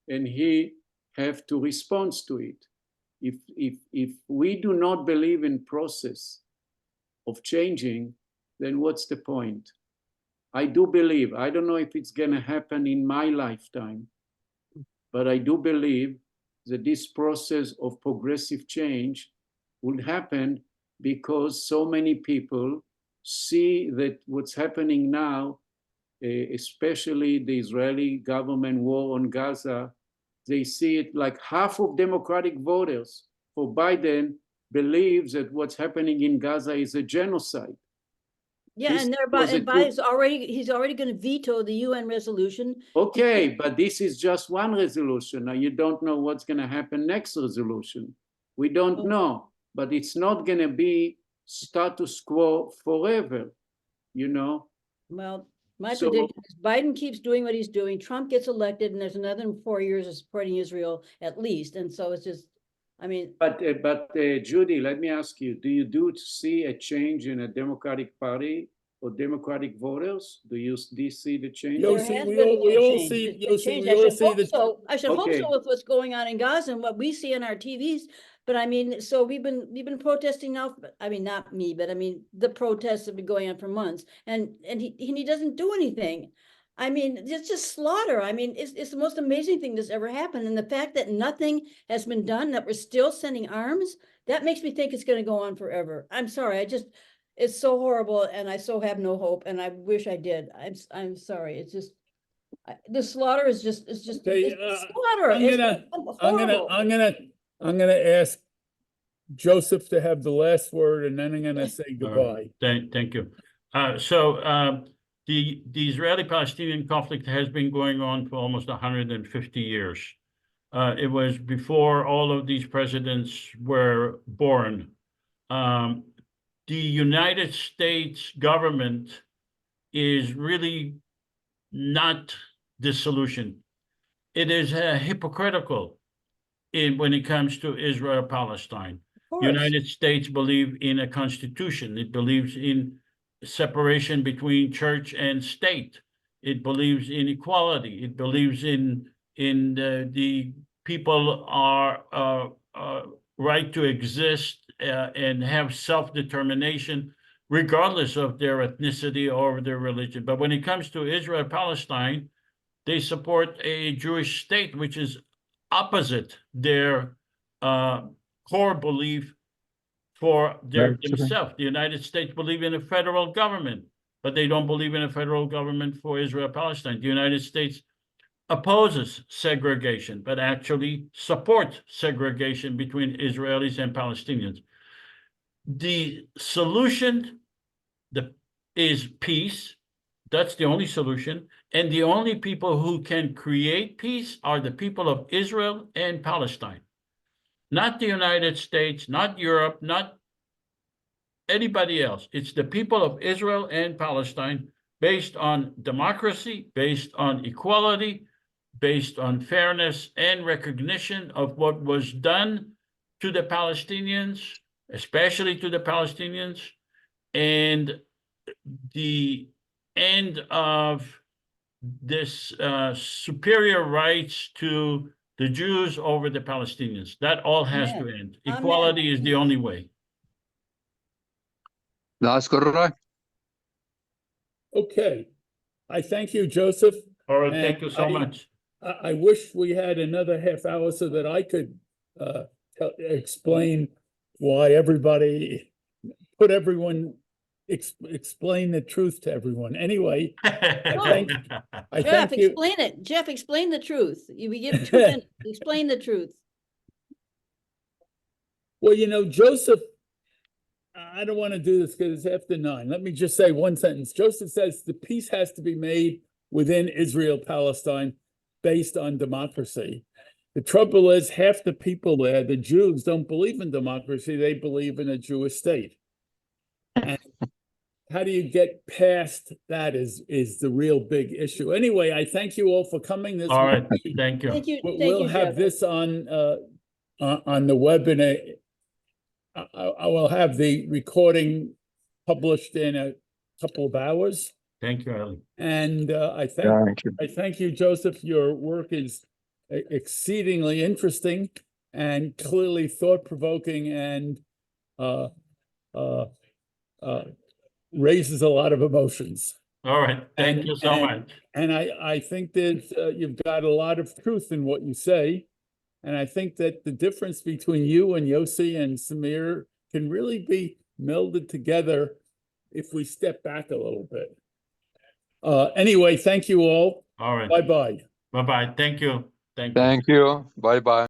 and he have to respond to it. If we do not believe in process of changing, then what's the point? I do believe, I don't know if it's gonna happen in my lifetime, but I do believe that this process of progressive change will happen because so many people see that what's happening now, especially the Israeli government war on Gaza, they see it like half of Democratic voters for Biden believes that what's happening in Gaza is a genocide. Yeah, This and was a Biden's he's already going to veto the UN resolution. Okay, but this is just one resolution. Now you don't know what's going to happen next resolution. We don't know, but it's not going to be status quo forever, you know? Well, my So- prediction is Biden keeps doing what he's doing. Trump gets elected, and there's another 4 years of supporting Israel at least. And so it's just, I mean, But Judy, let me ask you, do you see a change in a Democratic Party or Democratic voters? Do you see the change? there Yossi, has we been all- we a all change. see- It's been Yossi, changed. we I all should see hope the- so. I should hope Okay. so with what's going on in Gaza and what we see on our TVs. But I mean, so we've been protesting now. I mean, not me, but I mean, the protests have been going on for months, and he doesn't do anything. I mean, it's just slaughter. I mean, it's the most amazing thing that's ever happened. And the fact that nothing has been done, that we're still sending arms, that makes me think it's going to go on forever. I'm sorry. It's so horrible, and I so have no hope, and I wish I did. I'm sorry. It's just, the slaughter is just, Okay, it's slaughter. I'm gonna ask Joseph to have the last word, and then I'm gonna say All right. goodbye. Thank you. The Israeli-Palestinian conflict has been going on for almost 150 years. It was before all of these presidents were born. The United States government is really not the solution. It is hypocritical when it comes to Israel-Palestine. The United States believes in a constitution. It believes in separation between church and state. It believes in equality. It believes in the people are right to exist and have self-determination regardless of their ethnicity or their religion. But when it comes to Israel-Palestine, they support a Jewish state, which is opposite their core belief for themselves. The United States believe in a federal government, but they don't believe in a federal government for Israel-Palestine. The United States opposes segregation, but actually supports segregation between Israelis and Palestinians. The solution is peace. That's the only solution. And the only people who can create peace are the people of Israel and Palestine. Not the United States, not Europe, not anybody else. It's the people of Israel and Palestine based on democracy, based on equality, based on fairness and recognition of what was done to the Palestinians, especially to the Palestinians, and the end of this superior rights to the Jews over the Palestinians. That all has to end. Equality is the only way. That's correct. Okay, I thank you, Joseph. All right, And thank you so much. I wish we had another half hour so that I could explain why everybody, explain the truth to everyone. Anyway, I Jeff, thank you. explain it. Jeff, explain the truth. We give 2 minutes. Explain the truth. Well, you know, Joseph, I don't want to do this because it's after 9. Let me just say one sentence. Joseph says the peace has to be made within Israel-Palestine based on democracy. The trouble is, half the people there, the Jews, don't believe in democracy. They believe in a Jewish state. And how do you get past that is the real big issue. Anyway, I thank you all for coming this All right, morning. thank you. Thank you, We'll have Jeff. this on the web I will have the recording published in a couple of hours. Thank you, Ali. And I Thank you. thank you, Joseph. Your work is exceedingly interesting and clearly thought-provoking and raises a lot of emotions. All right, thank you so much. And I think that you've got a lot of truth in what you say. And I think that the difference between you and Yossi and Samir can really be melded together if we step back a little bit. Anyway, thank you all. All right, Bye-bye. bye-bye. Thank you. Thank you. Thank you. Bye-bye.